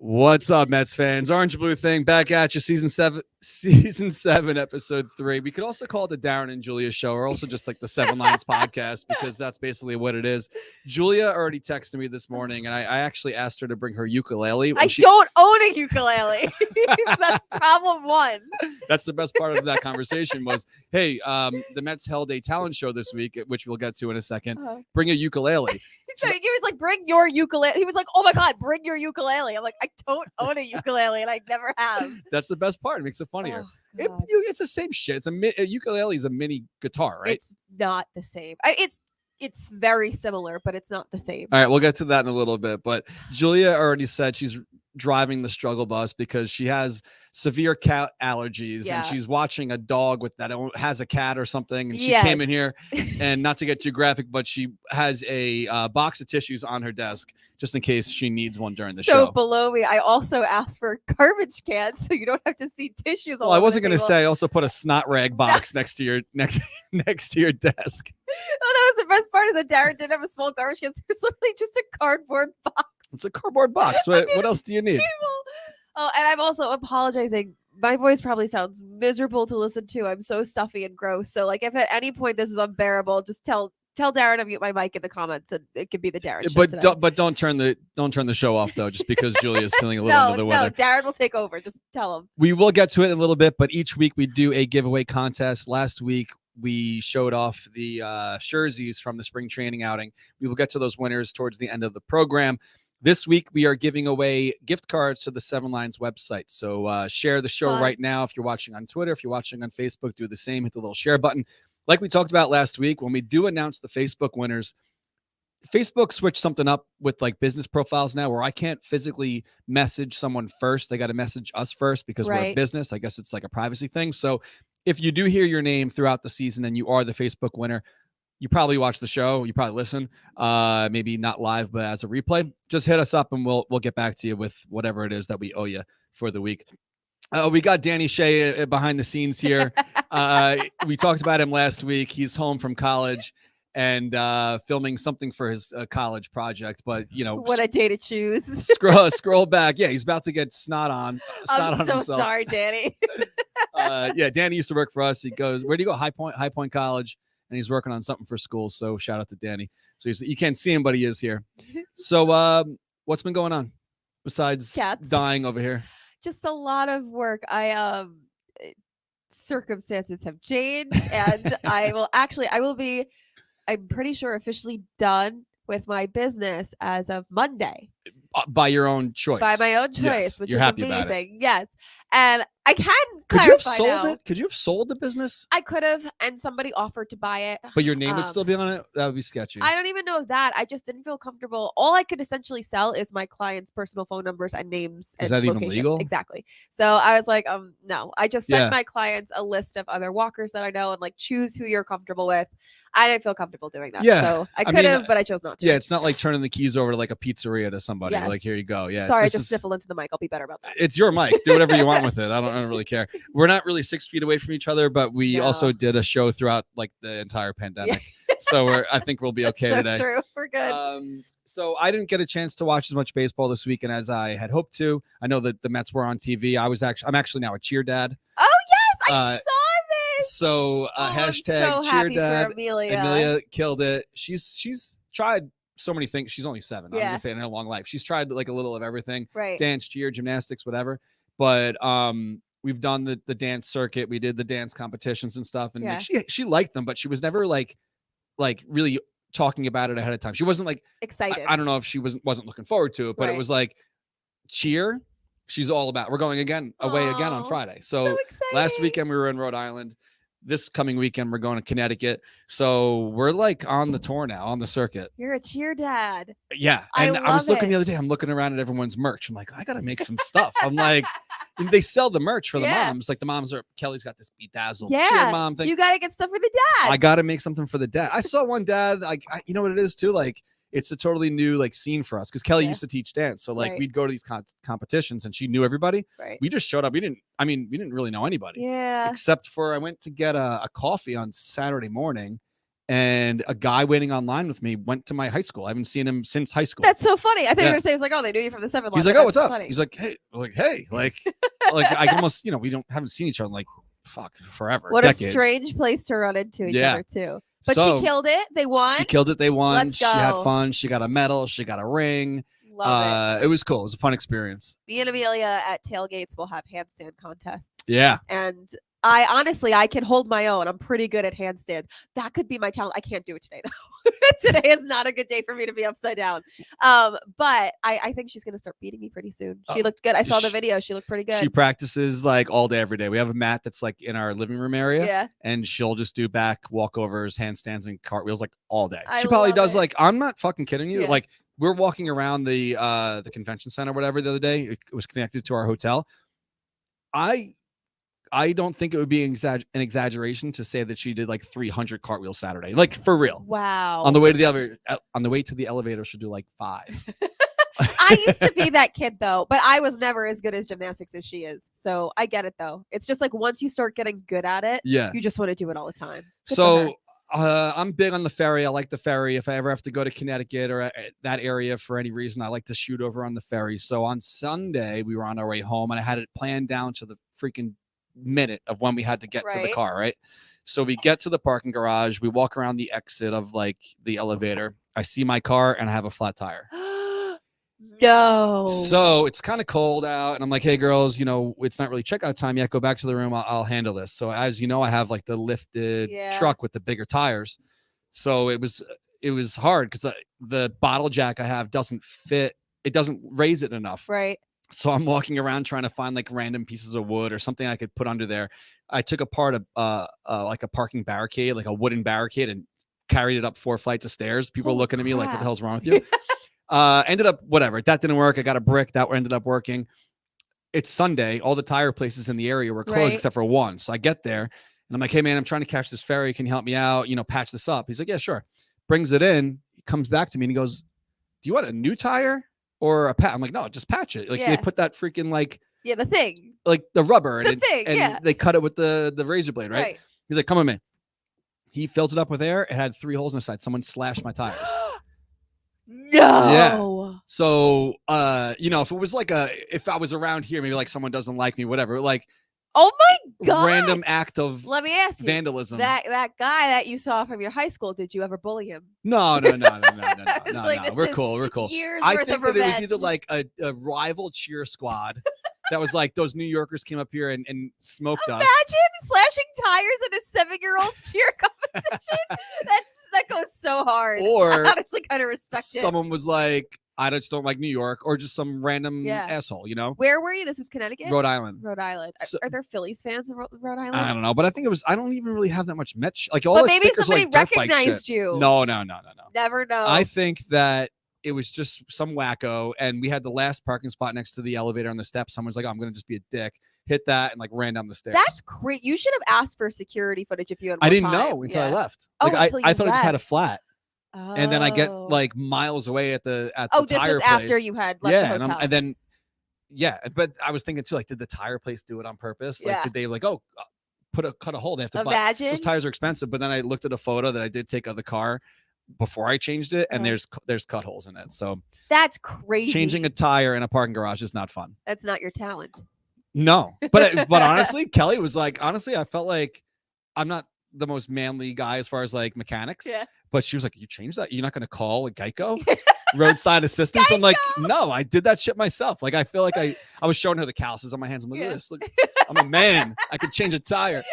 What's up, Mets fans? Orange Blue Thing back at you, season seven, episode 3. We could also call it the Darren and Julia show, or also just like the Seven Lines podcast, because that's basically what it is. Julia already texted me this morning, and I actually asked her to bring her ukulele. Don't own a ukulele. That's problem one. That's the best part of that conversation was, hey, the Mets held a talent show this week, which we'll get to in a second. Bring a ukulele. So he was like, bring your ukulele. He was like, oh my God, bring your ukulele. I'm like, I don't own a ukulele and I never have. That's the best part. It makes it funnier. It's the same shit. A ukulele is a mini guitar, right? It's not the same. It's very similar, but it's not the same. All right, we'll get to that in a little bit. But Julia already said she's driving the struggle bus because she has severe cat allergies, and she's watching a dog that has a cat or something. And she came in here, and not to get too graphic, but she has a box of tissues on her desk just in case she needs one during the show. So below me, I also asked for a garbage can, so you don't have to see tissues. Well, I wasn't going to say I also put a snot rag box next to your next to your desk. Oh, that was the best part, is that Darren didn't have a small garbage can. There's literally just a cardboard box. It's a cardboard box. What else do you need? Oh, and I'm also apologizing. My voice probably sounds miserable to listen to. I'm so stuffy and gross. So, like, if at any point this is unbearable, just tell Darren to mute my mic in the comments, and it could be the Darren show. But don't turn the show off though, just because Julia's feeling a little under the weather. No, Darren will take over. Just tell him. We will get to it in a little bit, but each week we do a giveaway contest. Last week we showed off the jerseys from the spring training outing. We will get to those winners towards the end of the program. This week, we are giving away gift cards to the Seven Lines website. So share the show right now. If you're watching on Twitter, if you're watching on Facebook, do the same. Hit the little share button. Like we talked about last week, when we do announce the Facebook winners, Facebook switched something up with like business profiles now where I can't physically message someone first. They got to message us first because we're a business. I guess it's like a privacy thing. So if you do hear your name throughout the season and you are the Facebook winner, you probably watch the show. You probably listen, maybe not live, but as a replay. Just hit us up and we'll get back to you with whatever it is that we owe you for the week. We got Danny Shea behind the scenes here. We talked about him last week. He's home from college and filming something for his college project. But, you know. What a day to choose. Scroll back. Yeah, he's about to get snot on I'm so himself. Sorry, Danny. Danny used to work for us. He goes, where do you go? High Point College. And he's working on something for school. So shout out to Danny. So you can't see him, but he is here. So what's been going on besides Cats. Dying over here? Just a lot of work. Circumstances have changed, and I'm pretty sure officially done with my business as of Monday. By your own choice. By my own choice, which is amazing. Yes. And I can clarify now. Could you have sold the business? I could have, and somebody offered to buy it. But your name would still be on it? That would be sketchy. I don't even know that. I just didn't feel comfortable. All I could essentially sell is my clients' personal phone numbers and names. Is that locations. even legal? Exactly. So I was like, no. I just sent my clients a list of other walkers that I know and like choose who you're comfortable with. I didn't feel comfortable doing that. Yeah. So I could have, but I chose not to. Yeah, it's not like turning the keys over to like a pizzeria to somebody. Yes. Like, here you go. Yeah. Sorry, I just sniffled into the mic. I'll be better about that. It's your mic. Do whatever you want with it. I don't really care. We're not really 6 feet away from each other, but we also did a show throughout like the entire pandemic. So I think we'll be okay today. True. We're good. So I didn't get a chance to watch as much baseball this weekend as I had hoped to. I know that the Mets were on TV. I'm actually now a cheer dad. Oh yes, I saw this. So hashtag I'm so cheer happy dad. for Amelia. Amelia killed it. She's tried so many things. She's only 7. I'm gonna say in her long life. She's tried like a little of everything. Right. Dance, cheer, gymnastics, whatever. But we've done the dance circuit. We did the dance competitions and stuff. And like, she liked them, but she was never like really talking about it ahead of time. She wasn't like excited. I don't know if she wasn't looking forward to it, but it was like cheer. She's all about. We're going away again on Friday. So last weekend we were in Rhode Island. This coming weekend we're going to Connecticut. So we're like on the tour now, on the circuit. You're a cheer dad. Yeah. And I was looking the other day. I'm looking around at everyone's merch. I'm like, I gotta make some stuff. I'm like, they sell the merch for the moms. Like the moms Kelly's got this bedazzled cheer mom thing. You gotta get stuff for the dad. I gotta make something for the dad. I saw one dad, like you know what it is too? Like it's a totally new like scene for us because Kelly used to teach dance. So like we'd go to these competitions and she knew everybody. Right. We just showed up. We didn't really know anybody. Yeah. Except for I went to get a coffee on Saturday morning and a guy waiting online with me went to my high school. I haven't seen him since high school. That's so funny. I thought you were gonna say it's like, oh, they knew you from the 7th. He's like, oh, what's up? Funny. He's like, hey, like I almost, we haven't seen each other in like forever. What decades. A strange place to run into each other too. But so, she killed it. They won. She killed it. They won. Let's go. She had fun. She got a medal. She got a ring. Love it was cool. It was a fun experience. Me and Amelia at tailgates will have handstand contests. Yeah. And I honestly can hold my own. I'm pretty good at handstands. That could be my talent. I can't do it today though. Today is not a good day for me to be upside down. But I think she's gonna start beating me pretty soon. She looked good. I saw the video. She looked pretty good. She practices like all day, every day. We have a mat that's like in our living room area. Yeah. And she'll just do back walkovers, handstands, and cartwheels like all day. I she probably does it. like, I'm not fucking kidding you. Yeah. Like we're walking around the convention center, or whatever, the other day. It was connected to our hotel. I don't think it would be an exaggeration to say that she did like 300 cartwheels Saturday, like for real. Wow. On the way to the elevator, she'll do like 5. I used to be that kid though, but I was never as good as gymnastics as she is. So I get it though. It's just like once you start getting good at it, you just want to do it all the time. Good so I'm big on the ferry. I like the ferry. If I ever have to go to Connecticut or that area for any reason, I like to shoot over on the ferry. So on Sunday, we were on our way home and I had it planned down to the freaking minute of when we had to get to the car, right? So we get to the parking garage, we walk around the exit of like the elevator. I see my car and I have a flat tire. No. So it's kind of cold out and I'm like, hey girls, it's not really checkout time yet. Go back to the room. I'll handle this. So as you know, I have like the lifted truck with the bigger tires. So it was hard because the bottle jack I have doesn't fit. It doesn't raise it enough. Right. So I'm walking around trying to find like random pieces of wood or something I could put under there. I took apart like a parking barricade, like a wooden barricade, and carried it up 4 flights of stairs. People are looking at me like, what the hell's wrong with you? Ended up, whatever. That didn't work. I got a brick. That ended up working. It's Sunday. All the tire places in the area were closed except for one. So I get there and I'm like, hey man, I'm trying to catch this ferry. Can you help me out? Patch this up. He's like, yeah, sure. Brings it in. He comes back to me and he goes, do you want a new tire? Or a patch? I'm like, no, just patch it. Like they put that freaking like the thing, like the rubber, and thing, they cut it with the razor blade, right? He's like, come on, man. He fills it up with air. It had 3 holes in the side. Someone slashed my tires. No. Yeah. So, if it was like if I was around here, maybe like someone doesn't like me, whatever. Like, oh my God. Random act of Let me ask you, vandalism. That guy that you saw from your high school, did you ever bully him? No. Like, We're cool. Years I worth think of that revenge. it was either like a rival cheer squad that was like those New Yorkers came up here and smoked us. Imagine slashing tires in a 7-year-old's cheer competition. That goes so hard. Or I honestly kind of respect it. Someone was like, I just don't like New York, or just some random asshole, Where were you? This was Connecticut? Rhode Island. So, are there Phillies fans in Rhode Island? I don't know, but I think I don't even really have that much Mets. Like all but the maybe stickers somebody are like recognized you. No. Never know. I think that it was just some wacko, and we had the last parking spot next to the elevator on the steps. Someone's like, oh, I'm going to just be a dick. Hit that and like ran down the stairs. That's great. You should have asked for security footage if you had more I didn't time. know until I left. Oh, like, until you I thought left. I just had a flat. Oh. And then I get like miles away at the tire place. This was after you had left the hotel. And then but I was thinking too, like, did the tire place do it on purpose? Like, did they like, cut a hole? They have to buy. Those tires are expensive. But then I looked at a photo that I did take of the car before I changed it, and there's cut holes in it. So that's crazy. Changing a tire in a parking garage is not fun. That's not your talent. No, but honestly, Kelly was like, I felt like I'm not the most manly guy as far as like mechanics. Yeah. But she was like, you changed that? You're not going to call a Geico roadside assistance? I'm like, no, I did that shit myself. Like, I feel like I was showing her the calluses on my hands. I'm like, this, look, I'm a man. I could change a tire.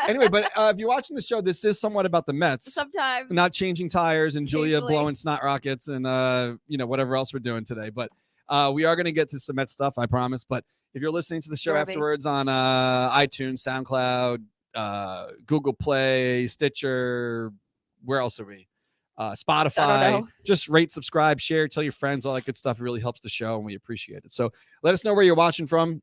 Anyway, but if you're watching the show, this is somewhat about the Mets. Sometimes. Not changing tires and Julia blowing snot rockets and, whatever else we're doing today. But we are going to get to some Mets stuff, I promise. But if you're listening to the show afterwards on iTunes, SoundCloud, Google Play, Stitcher, where else are we? Spotify. Just rate, subscribe, share, tell your friends, all that good stuff. It really helps the show, and we appreciate it. So let us know where you're watching from,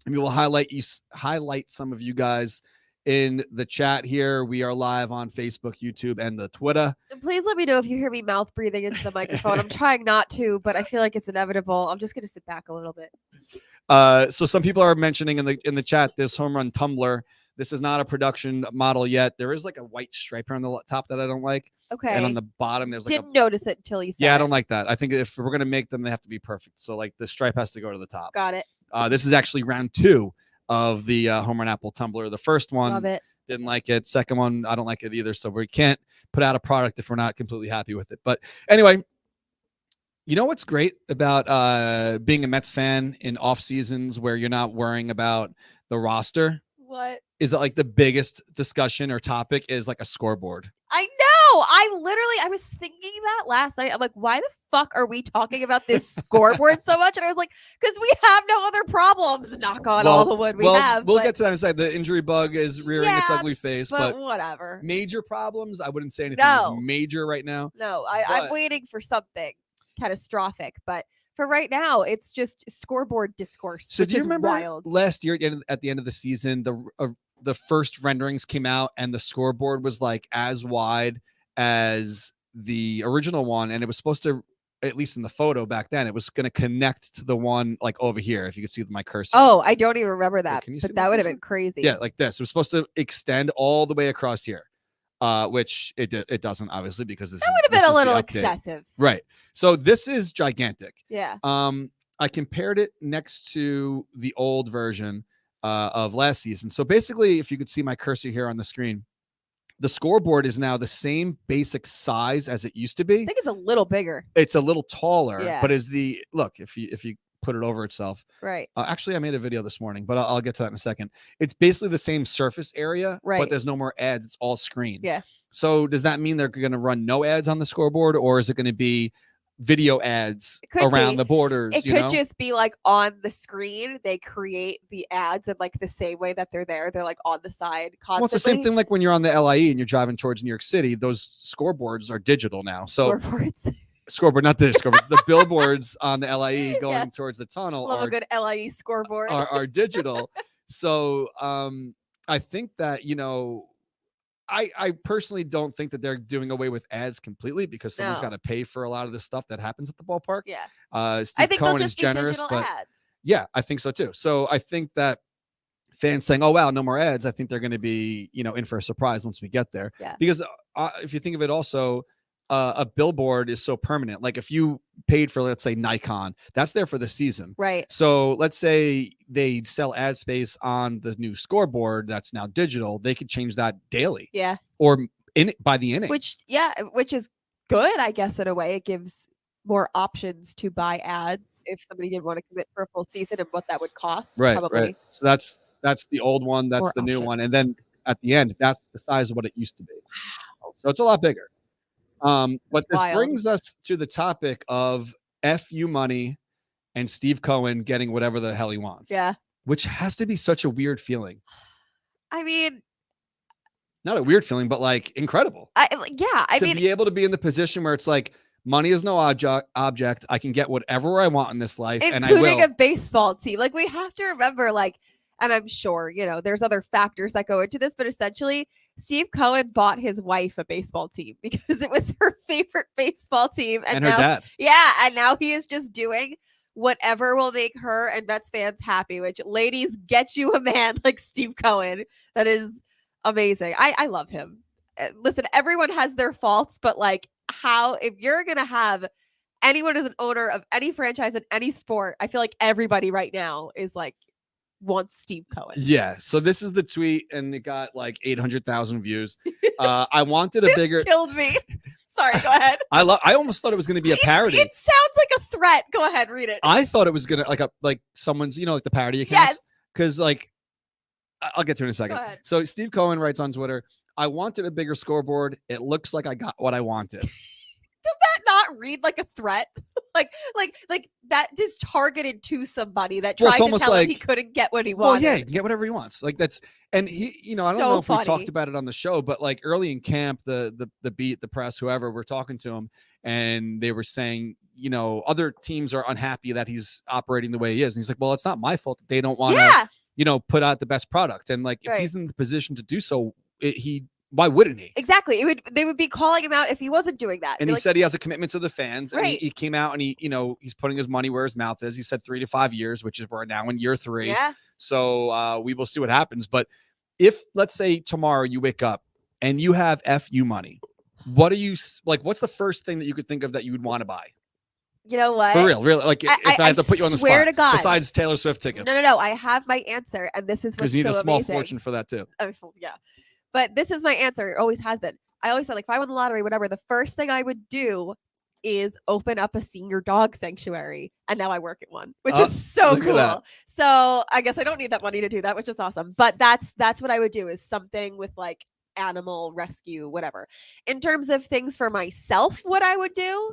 and we will highlight some of you guys in the chat here. We are live on Facebook, YouTube, and the Twitter. And please let me know if you hear me mouth breathing into the microphone. I'm trying not to, but I feel like it's inevitable. I'm just going to sit back a little bit. So some people are mentioning in the chat this home run tumbler This is not a production model yet. There is like a white stripe here on the top that I don't like. Okay. And on the bottom, there's like Didn't notice it until you said Yeah, I don't like that. I think if we're going to make them, they have to be perfect. So like the stripe has to go to the top. Got it. This is actually round 2 of the Home Run Apple tumbler. The first one, Love it. didn't like it. Second one, I don't like it either. So we can't put out a product if we're not completely happy with it. But anyway, you know what's great about being a Mets fan in off seasons where you're not worrying about the roster? What? Is that like the biggest discussion or topic is like a scoreboard? I know. I was thinking that last night. I'm like, why the fuck are we talking about this scoreboard so much? And I was like, because we have no other problems. Knock on all the wood we have. We'll get to that in a second. The injury bug is rearing its ugly face, but whatever. Major problems, I wouldn't say anything is major right now. No, I'm waiting for something catastrophic, but for right now, it's just scoreboard discourse. So do you remember wild. Last year at the end of the season, the first renderings came out and the scoreboard was like as wide as the original one, and it was supposed to, at least in the photo back then, it was going to connect to the one like over here. If you could see my cursor. Oh, I don't even remember that, but that would have been crazy. Yeah, like this. It was supposed to extend all the way across here, which it doesn't, obviously, because this would have been a little excessive. Right. So this is gigantic. Yeah. I compared it next to the old version of last season. So basically, if you could see my cursor here on the screen, the scoreboard is now the same basic size as it used to be. I think it's a little bigger. It's a little taller, but if you put it over itself. Right. Actually, I made a video this morning, but I'll get to that in a second. It's basically the same surface area, but there's no more ads. It's all screen. Yeah. So does that mean they're going to run no ads on the scoreboard, or is it going to be video ads around the borders? It could just be like on the screen. They create the ads in like the same way that they're there. They're like on the side constantly. Well, it's the same thing like when you're on the LIE and you're driving towards New York City. Those scoreboards are digital now. So scoreboard, not the scoreboards. The billboards on the LIE going towards the tunnel a good LIE scoreboard are digital. So I think that, I personally don't think that they're doing away with ads completely, because someone's got to pay for a lot of the stuff that happens at the ballpark. Yeah. Steve Cohen is generous, but ads. Yeah, I think so too. So I think that fans saying, "Oh wow, no more ads," I think they're going to be, in for a surprise once we get there. Yeah. Because if you think of it also, a billboard is so permanent. Like if you paid for, let's say, Nikon, that's there for the season. Right. So let's say they sell ad space on the new scoreboard that's now digital. They could change that daily. Yeah. Or by the inning. Which is good, I guess, in a way. It gives more options to buy ads if somebody did want to commit for a full season and what that would cost. Right. Probably. Right. So that's the old one. That's the new one. And then at the end, that's the size of what it used to be. Wow. So it's a lot bigger. But this brings us to the topic of FU money and Steve Cohen getting whatever the hell he wants. Yeah. Which has to be such a weird feeling. I mean, not a weird feeling, but like incredible. I mean, be able to be in the position where it's like, money is no object. I can get whatever I want in this life, and I will. Including a baseball team. Like, we have to remember, like, and I'm sure, there's other factors that go into this, but essentially Steve Cohen bought his wife a baseball team because it was her favorite baseball team. And her dad. Yeah. And now he is just doing whatever will make her and Mets fans happy, which, ladies, get you a man like Steve Cohen. That is amazing. I love him. Listen, everyone has their faults, but like, if you're going to have anyone as an owner of any franchise in any sport, I feel like everybody right now is like, wants Steve Cohen. Yeah. So this is the tweet, and it got like 800,000 views. I wanted a bigger. Killed me. Sorry. Go ahead. I almost thought it was going to be a parody. It sounds like a threat. Go ahead. Read it. I thought it was going to like someone's, like the parody accounts. Yes. Because like, I'll get to it in a second. Go ahead. So Steve Cohen writes on Twitter, "I wanted a bigger scoreboard. It looks like I got what I wanted." Does that not read like a threat? like that is targeted to somebody that tried to tell him he couldn't get what he wanted. Well, yeah, he can get whatever he wants. Like that's, and he, I don't know if we talked about it on the show, but like early in camp, the beat, the press, whoever, were talking to him, and they were saying, other teams are unhappy that he's operating the way he is, and he's like, well, it's not my fault that they don't want to, put out the best product, and like if he's in the position to do so, why wouldn't he? Exactly. They would be calling him out if he wasn't doing that. And he said he has a commitment to the fans. And he came out and he's putting his money where his mouth is. He said 3 to 5 years, which is we're now in year 3. Yeah. So we will see what happens. But if let's say tomorrow you wake up and you have FU money, what are you like? What's the first thing that you could think of that you would want to buy? You know what? For real, really? Like if I have to put you on the spot. Swear to God. Besides Taylor Swift tickets. No. I have my answer, and this is what's Because you need so a small amazing. fortune for that too. Yeah. But this is my answer. It always has been. I always said, like, if I won the lottery, whatever, the first thing I would do is open up a senior dog sanctuary. And now I work at one, which is so cool. So I guess I don't need that money to do that, which is awesome. But that's what I would do, is something with like animal rescue, whatever. In terms of things for myself, what I would do,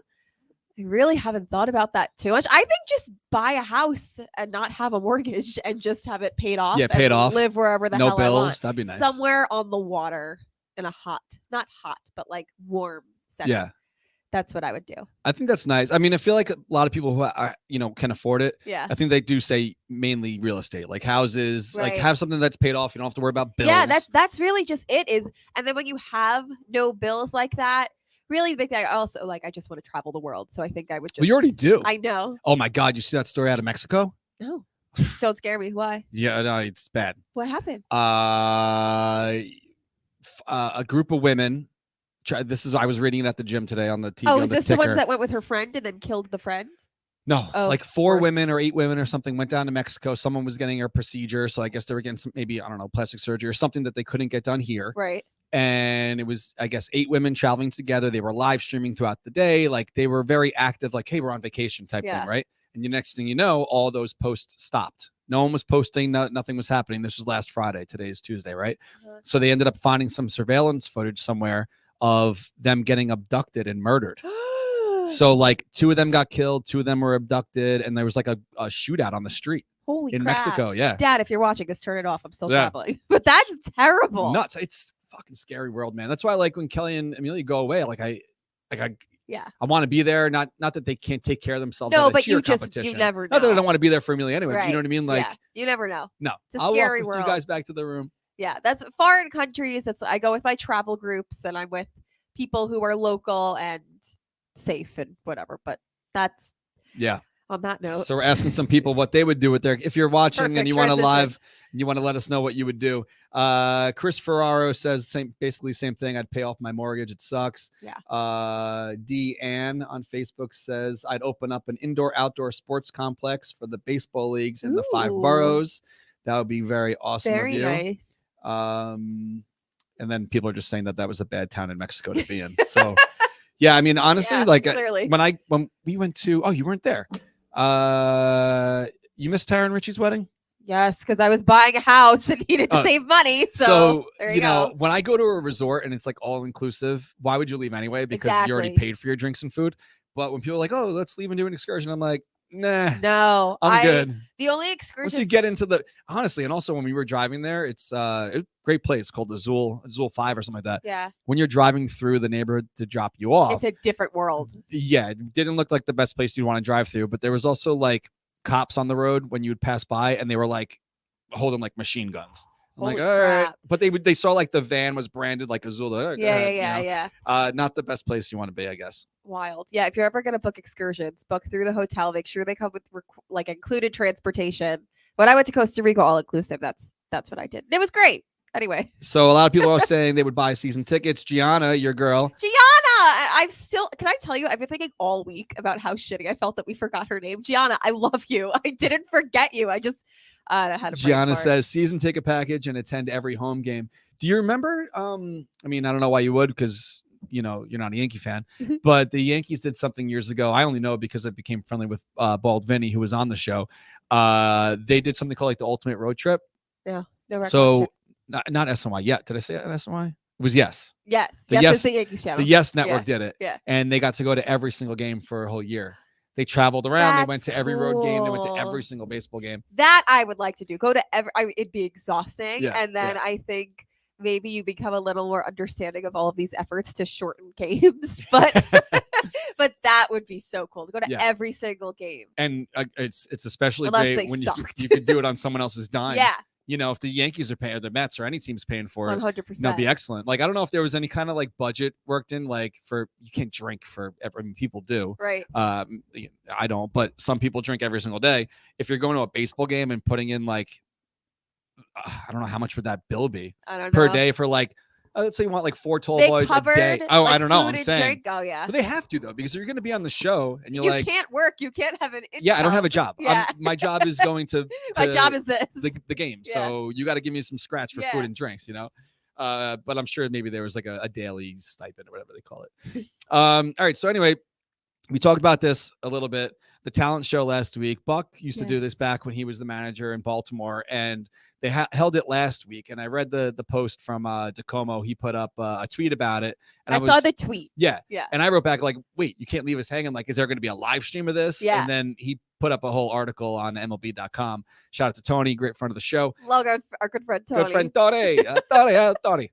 I really haven't thought about that too much. I think just buy a house and not have a mortgage and just have it paid off. Yeah, paid off. Live wherever the no hell bills. I want. That'd be nice. Somewhere on the water in a not hot, but like warm setting. Yeah. That's what I would do. I think that's nice. I mean, I feel like a lot of people who are, can afford it. Yeah. I think they do say mainly real estate, like houses, Right. like have something that's paid off. You don't have to worry about bills. Yeah, that's really just it is. And then when you have no bills like that, really the big thing. I also I just want to travel the world. So I think I would just. Well, you already do. I know. Oh my God. You see that story out of Mexico? No. Don't scare me. Why? Yeah, no, it's bad. What happened? A group of women. I was reading it at the gym today on the TV. Oh, on is the this ticker. the ones that went with her friend and then killed the friend? No, Oh, like 4 worse. women or 8 women or something went down to Mexico. Someone was getting a procedure. So I guess they were getting some, maybe, I don't know, plastic surgery or something that they couldn't get done here. Right. And it was, I guess, 8 women traveling together. They were live streaming throughout the day. Like they were very active, like, hey, we're on vacation type thing, right? And the next thing you know, all those posts stopped. No one was posting. Nothing was happening. This was last Friday. Today is Tuesday, right? So they ended up finding some surveillance footage somewhere of them getting abducted and murdered. So like 2 of them got killed, 2 of them were abducted, and there was like a shootout on the street. Holy in crap. Mexico. Yeah. Dad, if you're watching this, turn it off. I'm still traveling. But that's terrible. Nuts. It's fucking scary world, man. That's why like when Kelly and Amelia go away, I want to be there. Not that they can't take care of themselves. No, at a but cheer you competition. never know. Not that I don't want to be there for Amelia anyway. But you know what I mean? Like you never know. No. It's a scary walk with world. you guys back to the room. Yeah, that's foreign countries. I go with my travel groups and I'm with people who are local and safe and whatever. But that's on that note. So we're asking some people what they would do with their, if you're watching and you want to transition. you want to let us know what you would do. Chris Ferraro says basically same thing. I'd pay off my mortgage. It sucks. Yeah. D Ann on Facebook says I'd open up an indoor-outdoor sports complex for the baseball leagues in the 5 boroughs. That would be very awesome. Very nice. And then people are just saying that was a bad town in Mexico to be in. So yeah, I mean, honestly, clearly. when we went to, you weren't there. You missed Tara and Richie's wedding? Yes, because I was buying a house and needed to save money. So there you go. When I go to a resort and it's like all inclusive, why would you leave anyway? Because you already paid for your drinks and food. But when people are like, oh, let's leave and do an excursion, I'm like, nah. No, I'm good. The only excursion. Once you get into the, honestly, and also when we were driving there, it's a great place called Azul 5 or something like that. Yeah. When you're driving through the neighborhood to drop you off, it's a different world. Yeah, it didn't look like the best place you'd want to drive through, but there was also like cops on the road when you would pass by, and they were like holding like machine guns. I'm Holy like, all right, crap. but they saw like the van was branded like Azul. Yeah. Not the best place you want to be, I guess. Wild. Yeah, if you're ever gonna book excursions, book through the hotel. Make sure they come with like included transportation. When I went to Costa Rica, all inclusive. That's what I did. It was great. Anyway. So a lot of people are saying they would buy season tickets. Gianna, your girl. I'm still, can I tell you, I've been thinking all week about how shitty I felt that we forgot her name. Gianna, I love you. I didn't forget you. I just had to. Gianna says season ticket package and attend every home game. Do you remember? I mean, I don't know why you would, because you're not a Yankee fan, but the Yankees did something years ago. I only know because I became friendly with Bald Vinny, who was on the show. They did something called like the Ultimate Road Trip. Yeah. No so not SNY yet. Did I say SNY? It was Yes. Yes. It's the Yankees channel. The Yes Network did it. Yeah. And they got to go to every single game for a whole year. They traveled around. They went to every road game. They went to every single baseball game. That I would like to do. Go to it'd be exhausting. Yeah, and then I think maybe you become a little more understanding of all of these efforts to shorten games. But but that would be so cool to go to every single game. And it's especially unless great they when sucked. you could do it on someone else's dime. Yeah. If the Yankees are paying, or the Mets, or any team's paying for it, 100%. That'd be excellent. Like, I don't know if there was any kind of like budget worked in, like you can't drink for. I mean, people do, right? I don't, but some people drink every single day. If you're going to a baseball game and putting in like I don't know how much would that bill be I don't know. per day for like, let's say you want like 4 tall They boys a day. covered, Oh, like, I don't know. food I'm and saying. drink. Oh yeah. But they have to though, because if you're going to be on the show and you're You like, can't work. You can't have an income. yeah, I don't have a job. Yeah. My job is going to My job is this. the game. Yeah. So you got to give me some scratch for Yeah. food and drinks, you know? But I'm sure maybe there was like a daily stipend or whatever they call it. All right. So anyway, we talked about this a little bit. The talent show last week. Buck used to do this Yes. back when he was the manager in Baltimore, and they held it last week. And I read the post from DeComo. He put up a tweet about it. And I saw the tweet. Yeah. Yeah. And I wrote back like, wait, you can't leave us hanging. Like, is there going to be a live stream of this? Yeah. And then he put up a whole article on MLB.com. Shout out to Tony, great friend of the show. Love our good friend Tony. Good friend Tony. Tony.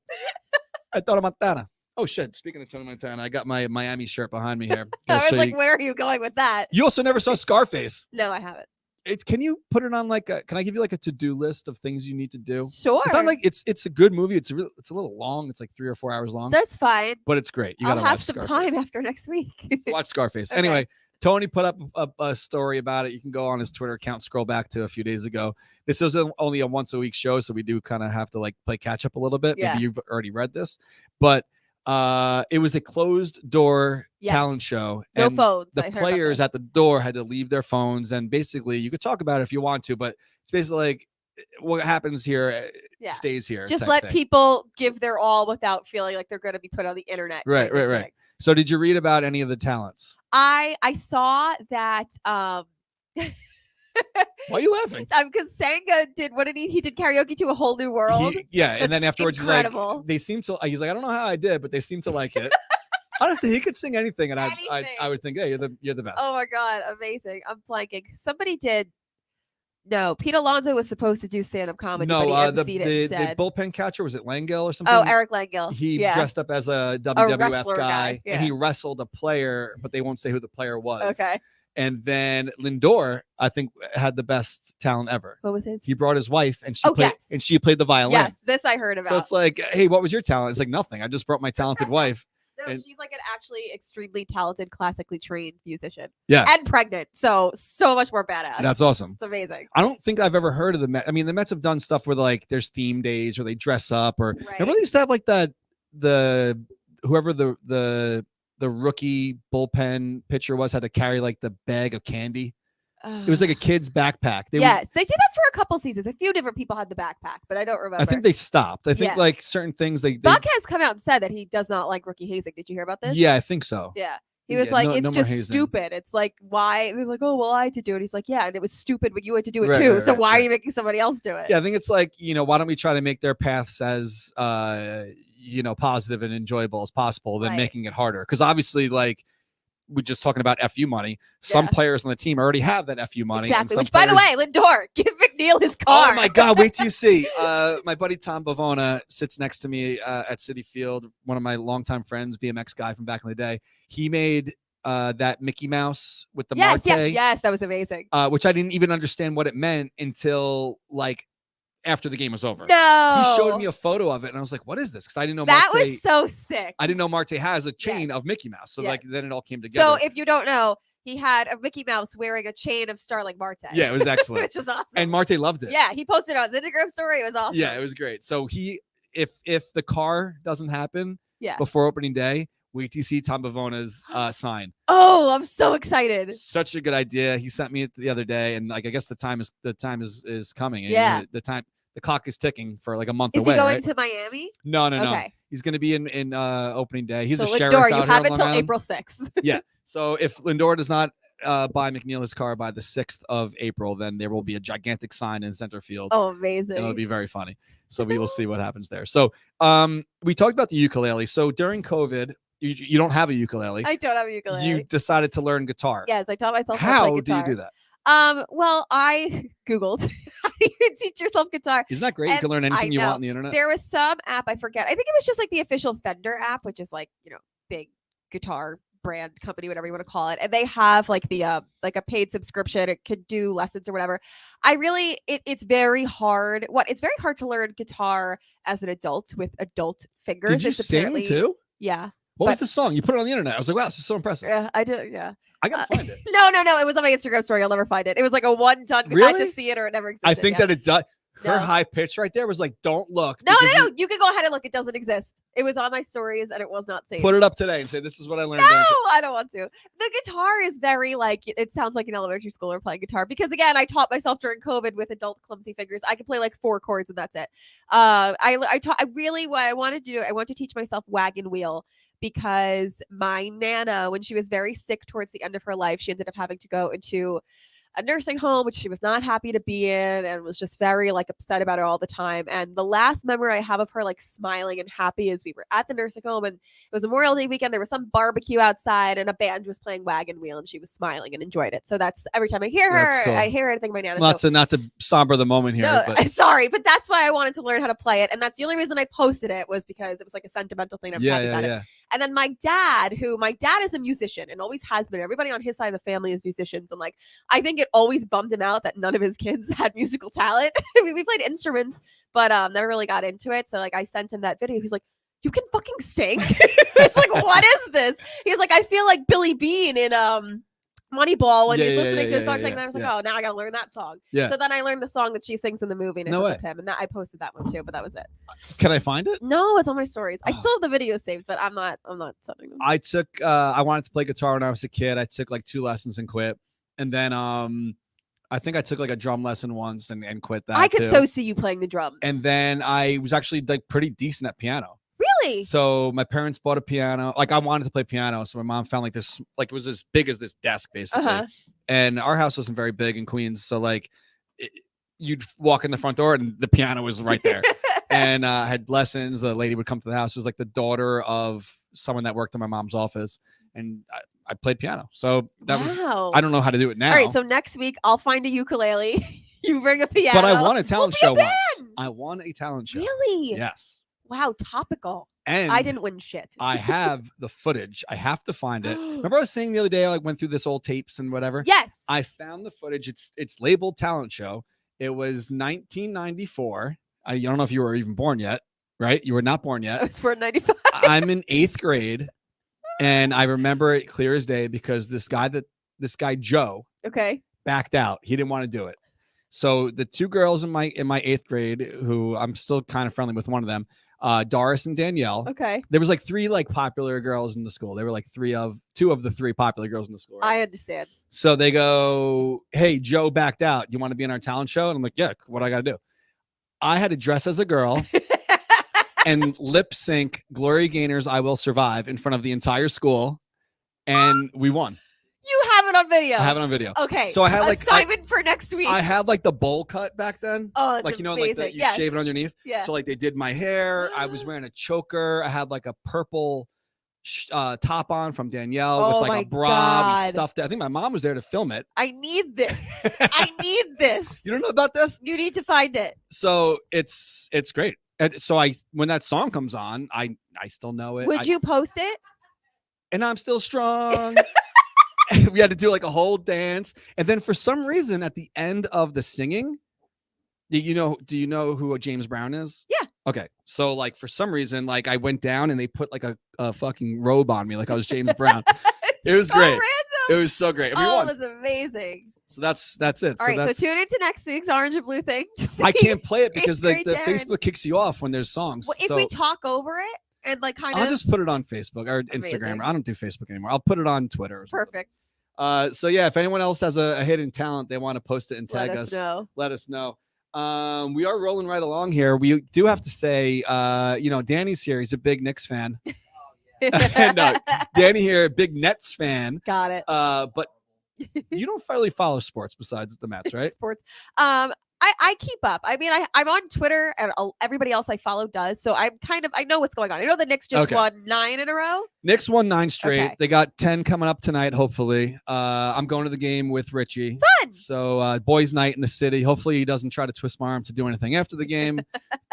Tony Montana. Oh shit! Speaking of Tony Montana, I got my Miami shirt behind me here. I was like, where are you going with that? You also never saw Scarface. No, I haven't. Can you put it on like can I give you like a to-do list of things you need to do? Sure. It's not like it's a good movie. It's a little long. It's like 3 or 4 hours long. That's fine. But it's great. You I'll gotta have watch some Scarface. time after next week. So watch Scarface. Okay. Anyway, Tony put up a story about it. You can go on his Twitter account, scroll back to a few days ago. This is only a once a week show, so we do kind of have to like play catch up a little bit. Yeah. Maybe you've already read this, but it was a closed door Yes. talent show. No and phones. The I heard about players this. at the door had to leave their phones, and basically you could talk about it if you want to, but it's basically like what happens here Yeah. stays here. Just type let thing. people give their all without feeling like thare going to be put on the internet. Right, kind of right. thing. So did you read about any of the talents? I saw that Why are you laughing? because Sanga did he did karaoke to A Whole New World. Yeah, and then afterwards incredible. he's like, he's like, I don't know how I did, but they seem to like it. Honestly, he could sing anything, and I would think, hey, you're the best. Oh my god, amazing! I'm blanking. Somebody did. No, Pete Alonso was supposed to do stand-up comedy, but he emceed it the instead. bullpen catcher, was it Langell or something? Oh, Eric Langell. He yeah. dressed up as a WWF wrestler guy, guy, yeah. and he wrestled a player, but they won't say who the player was. Okay. And then Lindor, I think, had the best talent ever. What was his? He brought his wife, and yes. she played the violin. Yes, this I heard about. So it's like, hey, what was your talent? It's like nothing. I just brought my talented wife. No, and- she's like an actually extremely talented, classically trained musician. Yeah. And pregnant. So much more badass. That's awesome. It's amazing. I don't think I've ever heard of the Mets. I mean, the Mets have done stuff where like there's theme days or they dress up, or remember they used to have like whoever the rookie bullpen pitcher was had to carry like the bag of candy. It was like a kid's backpack. They did that for a couple seasons. A few different people had the backpack, but I don't remember. I think they stopped. I think Yeah. like certain things they Buck has come out and said that he does not like rookie hazing. Did you hear about this? Yeah, I think so. Yeah. He was like, it's just stupid. It's like, why? They're like, oh, well, I had to do it. He's like, yeah, and it was stupid, but you had to do it too. Right, so why right. are you making somebody else do it? Yeah, I think it's like, why don't we try to make their paths as, positive and enjoyable as possible than Right. making it harder? Because obviously, like, we're just talking about FU money. Some Yeah. players on the team already have that FU money. Exactly. And Which, by the way, Lindor, give McNeil his car. Oh my God, wait till you see. My buddy Tom Bavona sits next to me at Citi Field, one of my longtime friends, BMX guy from back in the day. He made that Mickey Mouse with the yes, Marte, yes, that was amazing. which I didn't even understand what it meant until like after the game was over. No. He showed me a photo of it, and I was like, what is this? Because I didn't know that Marte. was so sick. I didn't know Marte has a chain Yes. of Mickey Mouse. So Yes. like then it all came together. So if you don't know, he had a Mickey Mouse wearing a chain of Starling Marte. Yeah, it was excellent. which was awesome. And Marte loved it. Yeah, he posted it on his Instagram story. It was awesome. Yeah, it was great. So if the car doesn't happen Yeah. before opening day, wait till you see Tom Bavona's sign. Oh, I'm so excited. Such a good idea. He sent me it the other day, and like I guess the time is coming. Yeah. The clock is ticking for like a month Is away. he going right? to Miami? No. Okay. He's going to be in opening day. He's So a sheriff Lindor, out you here have on Long until Island. April 6th. Yeah. So if Lindor does not buy McNeil his car by the 6th of April, then there will be a gigantic sign in center field. Oh, amazing. And it'll be very funny. So we will see what happens there. So we talked about the ukulele. So during COVID, you don't have a ukulele. I don't have a ukulele. You decided to learn guitar. Yes, I taught myself How to play do guitar. you do that? Well, I Googled how do you teach yourself guitar. Isn't that great? You And can learn anything you know. want on the internet. There was some app, I forget. I think it was just like the official Fender app, which is like, big guitar brand company, whatever you want to call it. And they have like the like a paid subscription. It could do lessons or whatever. It's very hard. It's very hard to learn guitar as an adult with adult fingers. Did you It's sing apparently- too? Yeah. What was the song? You put it on the internet. I was like, wow, this is so impressive. Yeah, I did. Yeah. I gotta find it. No. It was on my Instagram story. I'll never find it. It was like a one done. You had Really? to see it or it never existed. I think that it does. Her No. high pitch right there was like, don't look. No, because no. You can go ahead and look. It doesn't exist. It was on my stories and it was not saved. Put it up today and say, this is what I learned. No, I don't want to. The guitar is very like, it sounds like an elementary schooler playing guitar because again, I taught myself during COVID with adult clumsy fingers. I can play like 4 chords and that's it. What I wanted to do, I wanted to teach myself wagon wheel because my Nana, when she was very sick towards the end of her life, she ended up having to go into a nursing home, which she was not happy to be in and was just very like upset about it all the time. And the last memory I have of her like smiling and happy is we were at the nursing home and it was Memorial Day weekend. There was some barbecue outside and a band was playing Wagon Wheel and she was smiling and enjoyed it. So that's every time I hear her, Cool. I hear anything my Nana. Not to somber the moment here. No, but sorry, but that's why I wanted to learn how to play it. And that's the only reason I posted it was because it was like a sentimental thing. I'm talking about it. And then my dad is a musician and always has been. Everybody on his side of the family is musicians. And like, I think it always bummed him out that none of his kids had musical talent. I mean, we played instruments, but never really got into it. So like, I sent him that video. He's like, you can fucking sing? He's like, what is this? He's like, I feel like Billy Bean in Moneyball when he's listening to a song saying that. I was like, oh, now I gotta learn that song. Yeah. So then I learned the song that she sings in the movie and it was him. And that I posted that one too, but that was it. Can I find it? No, it's on my stories. I still have the video saved, but I'm not sending them. I took I wanted to play guitar when I was a kid. I took like 2 lessons and quit. And then I think I took like a drum lesson once and quit that. I could so see you playing the drums. And then I was actually like pretty decent at piano. Really? So my parents bought a piano. Like I wanted to play piano. So my mom found like this, like it was as big as this desk basically. And our house wasn't very big in Queens. So like you'd walk in the front door and the piano was right there. And I had lessons. A lady would come to the house. It was like the daughter of someone that worked in my mom's office. And I played piano. So that was, I don't know how to do it now. All right. So next week I'll find a ukulele. You bring a piano. But I won a talent show once. I won a talent show. Really? Yes. Wow, topical. And I didn't win shit. I have the footage. I have to find it. Remember I was saying the other day, I like went through this old tapes and whatever. Yes. I found the footage. It's labeled talent show. It was 1994. I don't know if you were even born yet, right? You were not born yet. I was born in 95. I'm in 8th grade. And I remember it clear as day because this guy Joe backed out. He didn't want to do it. So the 2 girls in my 8th grade, who I'm still kind of friendly with one of them, Doris and Danielle. Okay. There was like 3 like popular girls in the school. They were like 2 of the 3 popular girls in the school. Right? I understand. So they go, hey, Joe backed out. You want to be in our talent show? And I'm like, yeah, what do I got to do? I had to dress as a girl and lip sync Gloria Gaynor's I Will Survive in front of the entire school. And we won. You have it on video. I have it on video. Okay. So I had like assignment for next week. I had like the bowl cut back then. Oh, that's like, you know, amazing. like you shave it underneath. Yeah. So like they did my hair. I was wearing a choker. I had like a purple top on from Danielle with like a bra. We stuffed it. I think my mom was there to film it. I need this. I need this. You don't know about this? You need to find it. So it's great. And so when that song comes on, I still know it. Would you post it? And I'm still strong. We had to do like a whole dance. And then for some reason at the end of the singing, do you know who James Brown is? Yeah. Okay. So like for some reason, like I went down and they put like a fucking robe on me like I was James Brown. It was so great. Random. It was so great. That's amazing. So that's it. All right, so tune into next week's Orange and Blue thing. I can't play it because the Facebook kicks you off when there's songs. Well, if we talk over it and like kind of, I'll just put it on Facebook or Instagram. I don't do Facebook anymore. I'll put it on Twitter. Perfect. So yeah, if anyone else has a hidden talent they want to post it and tag us, let us know. We are rolling right along here. We do have to say, Danny's here. He's a big Knicks fan. And Danny here, a big Nets fan. Got it. But you don't really follow sports besides the Mets, right? Sports. I keep up. I mean, I'm on Twitter and everybody else I follow does. So I know what's going on. I know the Knicks just won 9 in a row. Knicks won 9 straight. Okay. They got 10 coming up tonight, hopefully. I'm going to the game with Richie. Fun. So boys night in the city. Hopefully he doesn't try to twist my arm to do anything after the game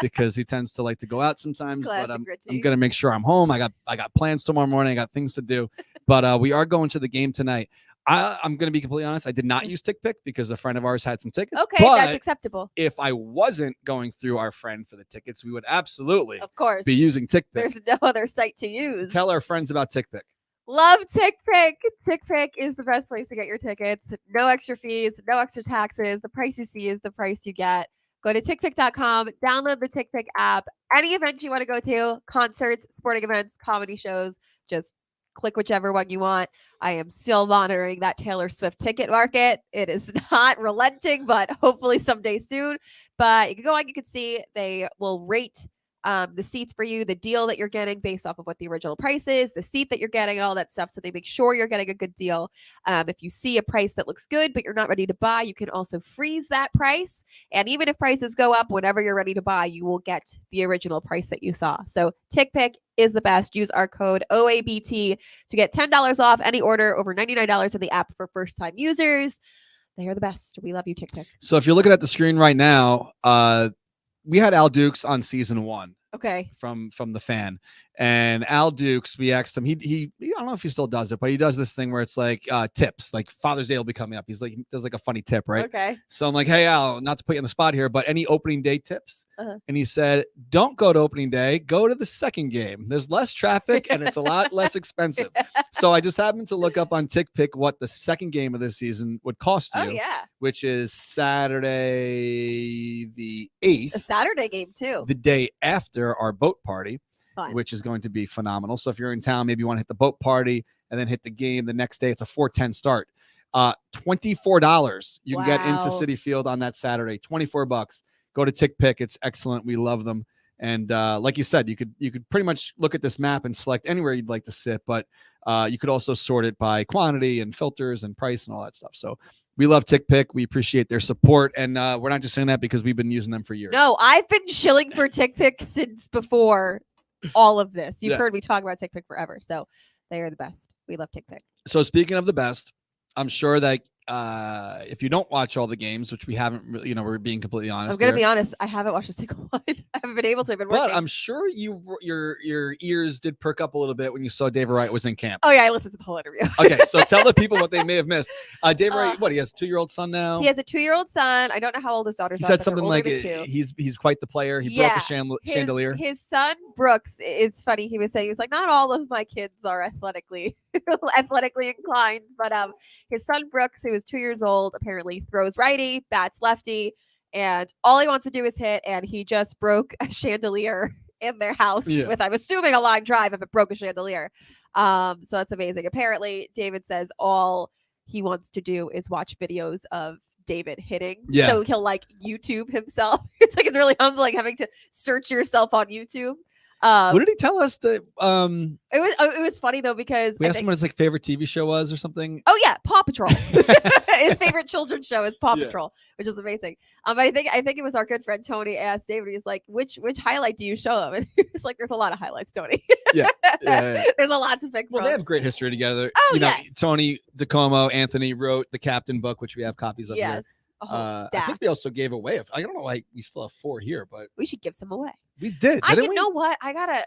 because he tends to like to go out sometimes. Classic but I'm Richie. going to make sure I'm home. I got plans tomorrow morning. I got things to do. But we are going to the game tonight. I'm going to be completely honest. I did not use TickPick because a friend of ours had some tickets. Okay, that's acceptable. If I wasn't going through our friend for the tickets, we would absolutely, of course, be using TickPick. There's no other site to use. Tell our friends about TickPick. Love TickPick. TickPick is the best place to get your tickets. No extra fees, no extra taxes. The price you see is the price you get. Go to tickpick.com, download the TickPick app. Any event you want to go to, concerts, sporting events, comedy shows, just click whichever one you want. I am still monitoring that Taylor Swift ticket market. It is not relenting, but hopefully someday soon. But you can go on, you can see they will rate the seats for you, the deal that you're getting based off of what the original price is, the seat that you're getting, and all that stuff. So they make sure you're getting a good deal. If you see a price that looks good, but you're not ready to buy, you can also freeze that price. And even if prices go up, whenever you're ready to buy, you will get the original price that you saw. So TickPick is the best. Use our code OABT to get $10 off any order over $99 in the app for first-time users. They are the best. We love you, TickPick. So if you're looking at the screen right now, we had Al Dukes on season 1. Okay. From the fan, and Al Dukes, we asked him, he I don't know if he still does it, but he does this thing where it's like tips, like Father's Day will be coming up. He does like a funny tip, right? Okay. So I'm like, hey Al, not to put you on the spot here, but any opening day tips? And he said, don't go to opening day, go to the second game. There's less traffic and it's a lot less expensive. So I just happened to look up on TickPick what the second game of this season would cost you. Oh yeah. Which is Saturday the 8th. A Saturday game too. The day after our boat party. Fun. Which is going to be phenomenal. So if you're in town, maybe you want to hit the boat party and then hit the game the next day. It's a 4:10 start. $24 you can get into Citi Field on that Saturday. $24. Go to TickPick. It's excellent. We love them. And like you said, you could pretty much look at this map and select anywhere you'd like to sit, but you could also sort it by quantity and filters and price and all that stuff. So we love TickPick. We appreciate their support. And we're not just saying that because we've been using them for years. No, I've been shilling for TickPick since before all of this. You've heard me talk about TickPick forever. So they are the best. We love TickPick. So speaking of the best, I'm sure that if you don't watch all the games, which we haven't really, we're being completely honest. I'm going to be honest. I haven't watched a single one. I haven't been able to. I've been working. But I'm sure your ears did perk up a little bit when you saw David Wright was in camp. Oh yeah, I listened to the whole interview. Okay, so tell the people what they may have missed. David Wright, he has a 2-year-old son now. He has a 2-year-old son. I don't know how old his daughter's. He said something like he's quite the player. He broke a chandelier. His son Brooks. It's funny. He was like, not all of my kids are athletically inclined, but his son Brooks, who is 2 years old, apparently throws righty, bats lefty, and all he wants to do is hit, and he just broke a chandelier in their house with, I'm assuming, a line drive if it broke a chandelier. So that's amazing. Apparently, David says all he wants to do is watch videos of David hitting. Yeah. So he'll YouTube himself. It's really humbling having to search yourself on YouTube. What did he tell us that it was funny though, because we asked him what his favorite TV show was or something? Oh yeah, Paw Patrol. His favorite children's show is Paw Patrol, which is amazing. I think it was our good friend Tony asked David, he's like, which highlight do you show him? And he was like, there's a lot of highlights, Tony. Yeah. There's a lot to pick from. Well, they have great history together. Oh, yes. Tony DeComo, Anthony wrote the Captain book, which we have copies of. Yes. Here. A whole I think they also gave away. I don't know why we still have 4 here, but we should give some away. We did. You know what? I gotta.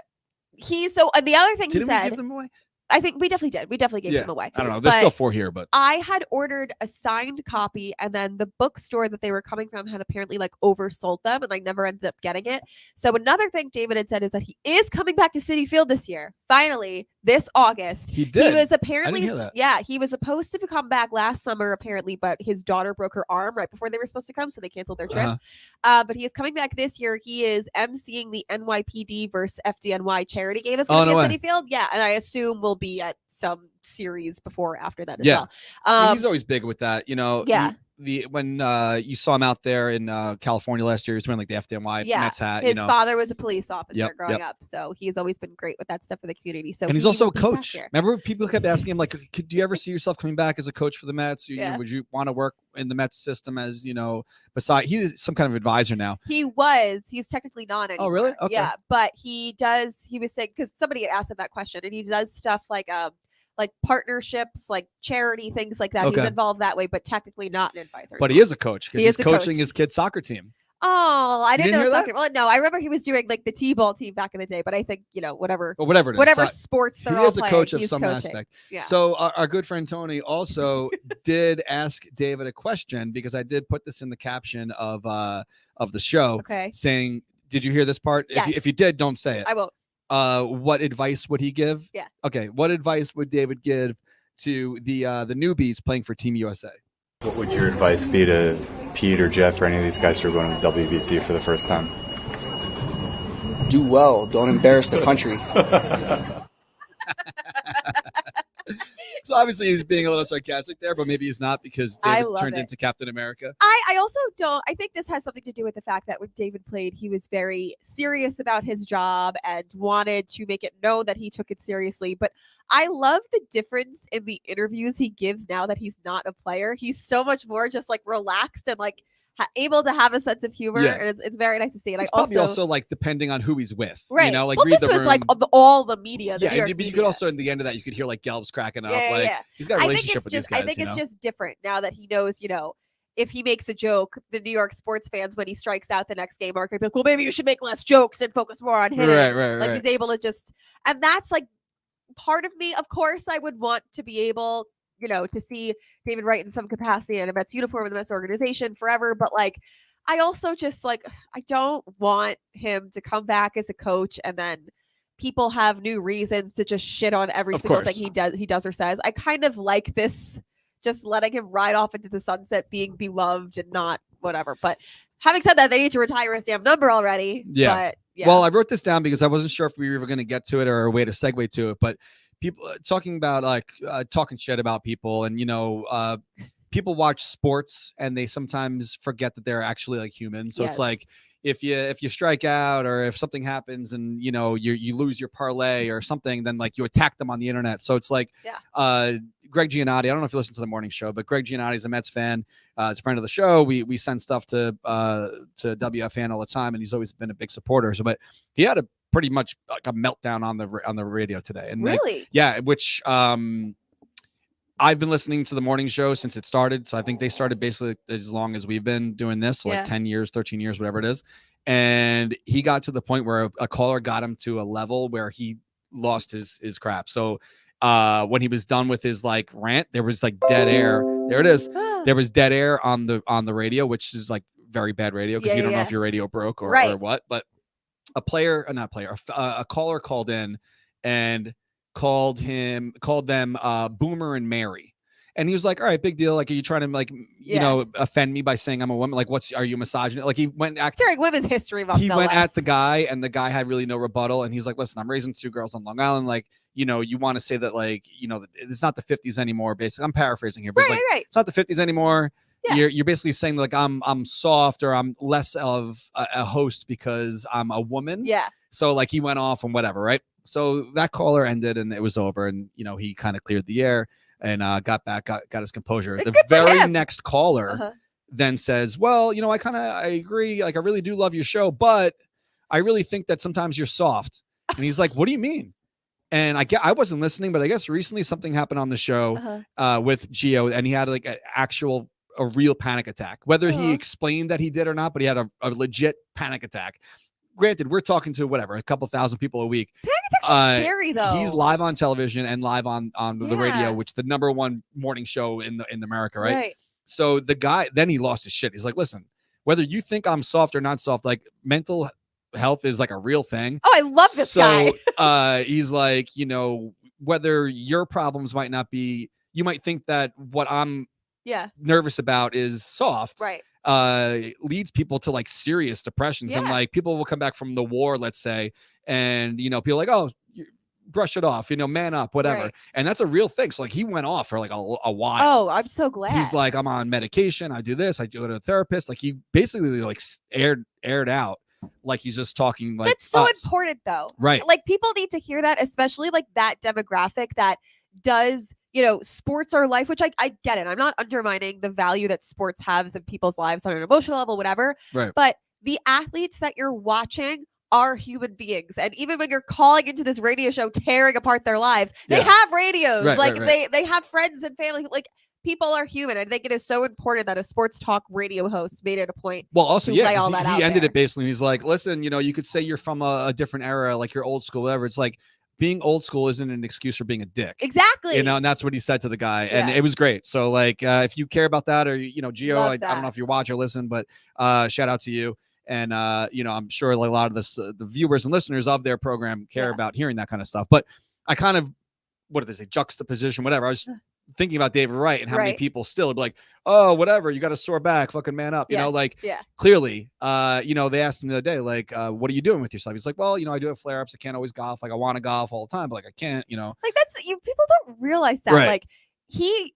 The other thing he said. We give them away? I think we definitely did. We definitely gave them away. I don't know. There's still 4 here, but I had ordered a signed copy, and then the bookstore that they were coming from had apparently oversold them, and I never ended up getting it. So another thing David had said is that he is coming back to Citi Field this year. Finally, this August. He did. He was apparently, I didn't hear that. he was supposed to come back last summer apparently, but his daughter broke her arm right before they were supposed to come, so they canceled their trip. But he is coming back this year. He is emceeing the NYPD versus FDNY charity game that's going to be at Citi Field. Yeah, and I assume we'll be at some series before or after that as well. He's always big with that, when you saw him out there in California last year, he was wearing the FDNY Mets hat. His father was a police officer growing up, so he's always been great with that stuff for the community. So, and he's also a coach. Remember, people kept asking him do you ever see yourself coming back as a coach for the Mets? Would you want to work in the Mets system as he's some kind of advisor now? He's technically not anymore. Oh, really? Okay. Yeah, but he was saying, because somebody had asked him that question, and he does stuff like partnerships, charity, things like that. Okay. He's involved that way, but technically not an advisor. But he is a coach because he's coaching his kid's soccer team. Oh, I didn't know soccer. Well, no, I remember he was doing the T-ball team back in the day, but I think, whatever it is. Whatever sports they're all playing. He is a coach of some aspect. Yeah. So our good friend Tony also did ask David a question, because I did put this in the caption of the show, saying, did you hear this part? Yes. If you did, don't say it. I won't. What advice would he give? Yeah. Okay. What advice would David give to the newbies playing for Team USA? What would your advice be to Pete or Jeff or any of these guys who are going to the WBC for the first time? Do well. Don't embarrass the country. So obviously he's being a little sarcastic there, but maybe he's not because I David love turned it. into Captain America. I also don't. I think this has something to do with the fact that when David played, he was very serious about his job and wanted to make it known that he took it seriously. But I love the difference in the interviews he gives now that he's not a player. He's so much more just like relaxed and like able to have a sense of humor, Yeah. and it's very nice to see. And It's I probably also like depending on who he's with, right. you know, like well, read this the was room. like all the media. The New Yeah, York but you media. could also, in the end of that, you could hear like Gelb's cracking up. Yeah, like yeah. he's got a I think relationship it's with just. these guys. I think you it's know? just different now that he knows. You know, if he makes a joke, the New York sports fans, when he strikes out the next game, are going to be like, "Well, maybe you should make less jokes and focus more on hitting." Right. Like he's able to just, and that's like part of me. Of course, I would want to be able, you know, to see David Wright in some capacity in a Mets uniform in the Mets organization forever. But like, I also just like, I don't want him to come back as a coach and then people have new reasons to just shit on every Of single course. thing he does or says. I kind of like this, just letting him ride off into the sunset, being beloved and not whatever. But having said that, they need to retire his damn number already. Yeah. But yeah. Well, I wrote this down because I wasn't sure if we were going to get to it or a way to segue to it, but people talking about like talking shit about people and, you know, people watch sports and they sometimes forget that they're actually like human. So Yes. it's like if you strike out or if something happens and you know you lose your parlay or something, then like you attack them on the internet. So it's like Greg Giannotti. I don't know if you listen to the morning show, but Greg Giannotti is a Mets fan. He's a friend of the show. We send stuff to WFAN all the time, and he's always been a big supporter. So, but he had a pretty much like a meltdown on the radio today. And like, really? yeah, which I've been listening to the morning show since it started. So I think they started basically as long as we've been doing this, like 10 years, 13 years, whatever it is. And he got to the point where a caller got him to a level where he lost his crap. So when he was done with his like rant, there was like dead air. There it is. There was dead air on the radio, which is like very bad radio because you don't know if your radio broke or what. But a caller called in and called them Boomer and Mary. And he was like, all right, big deal. Like, are you trying to like, you know, offend me by saying I'm a woman? Like, are you misogynist? Like he went during Women's History Month. He went at the guy and the guy had really no rebuttal. And he's like, listen, I'm raising 2 girls on Long Island. Like, you know, you want to say that like, you know, it's not the 50s anymore. Basically, I'm paraphrasing here, but it's like, it's not the 50s anymore. Yeah. You're basically saying like I'm soft or I'm less of a host because I'm a woman. Yeah. So like he went off and whatever, right? So that caller ended and it was over, and you know he kind of cleared the air and got his composure. The very next caller then says, "Well, you know, I agree. Like I really do love your show, but I really think that sometimes you're soft." And he's like, "What do you mean?" And I wasn't listening, but I guess recently something happened on the show with Gio, and he had like a real panic attack. Whether he explained that he did or not, but he had a legit panic attack. Granted, we're talking to whatever, a couple thousand people a week. Panic attacks are scary though. He's live on television and live on the radio, which the #1 morning show in America, right? So the guy, then he lost his shit. He's like, listen, whether you think I'm soft or not soft, like mental health is like a real thing. Oh, I love this guy. So he's like, you know, whether your problems might not be, you might think that what I'm nervous about is soft. Right. Leads people to like serious depressions and like people will come back from the war, let's say, and you know people like, oh, brush it off, you know, man up, whatever, and that's a real thing. So like he went off for like a while. Oh, I'm so glad. He's like, I'm on medication, I do this, I go to a therapist. Like he basically like aired out like he's just talking like that's so important though, right? Like people need to hear that, especially like that demographic that does, you know, sports are life, which I get it. I'm not undermining the value that sports has in people's lives on an emotional level, whatever. Right. But the athletes that you're watching are human beings. And even when you're calling into this radio show, tearing apart their lives, they have radios. They have friends and family. Like people are human. I think it is so important that a sports talk radio host made it a point. Well, also, he ended it basically. He's like, listen, you know, you could say you're from a different era, like you're old school, whatever. It's like, being old school isn't an excuse for being a dick. Exactly. You know, and that's what he said to the guy. And it was great. So like, if you care about that or, you know, Gio, I don't know if you watch or listen, but shout out to you. And, you know, I'm sure like a lot of the viewers and listeners of their program care about hearing that kind of stuff. But I kind of, what did they say? Juxtaposition, whatever. I was thinking about David Wright and how many Right. people still would be like, oh, whatever, you got a sore back, fucking man up. You Yeah. know, like Yeah. clearly, they asked him the other day, like, what are you doing with yourself? He's like, well, I do have flare ups. I can't always golf. Like I want to golf all the time, but like I can't, Like people don't realize that. Right. Like he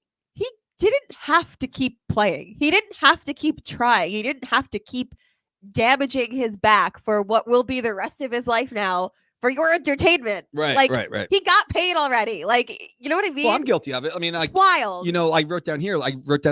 didn't have to keep playing. He didn't have to keep trying. He didn't have to keep damaging his back for what will be the rest of his life now for your entertainment. Right. Like right. he got paid already. Like, you know what I mean? Well, I'm guilty of it. I mean, It's wild. I wrote down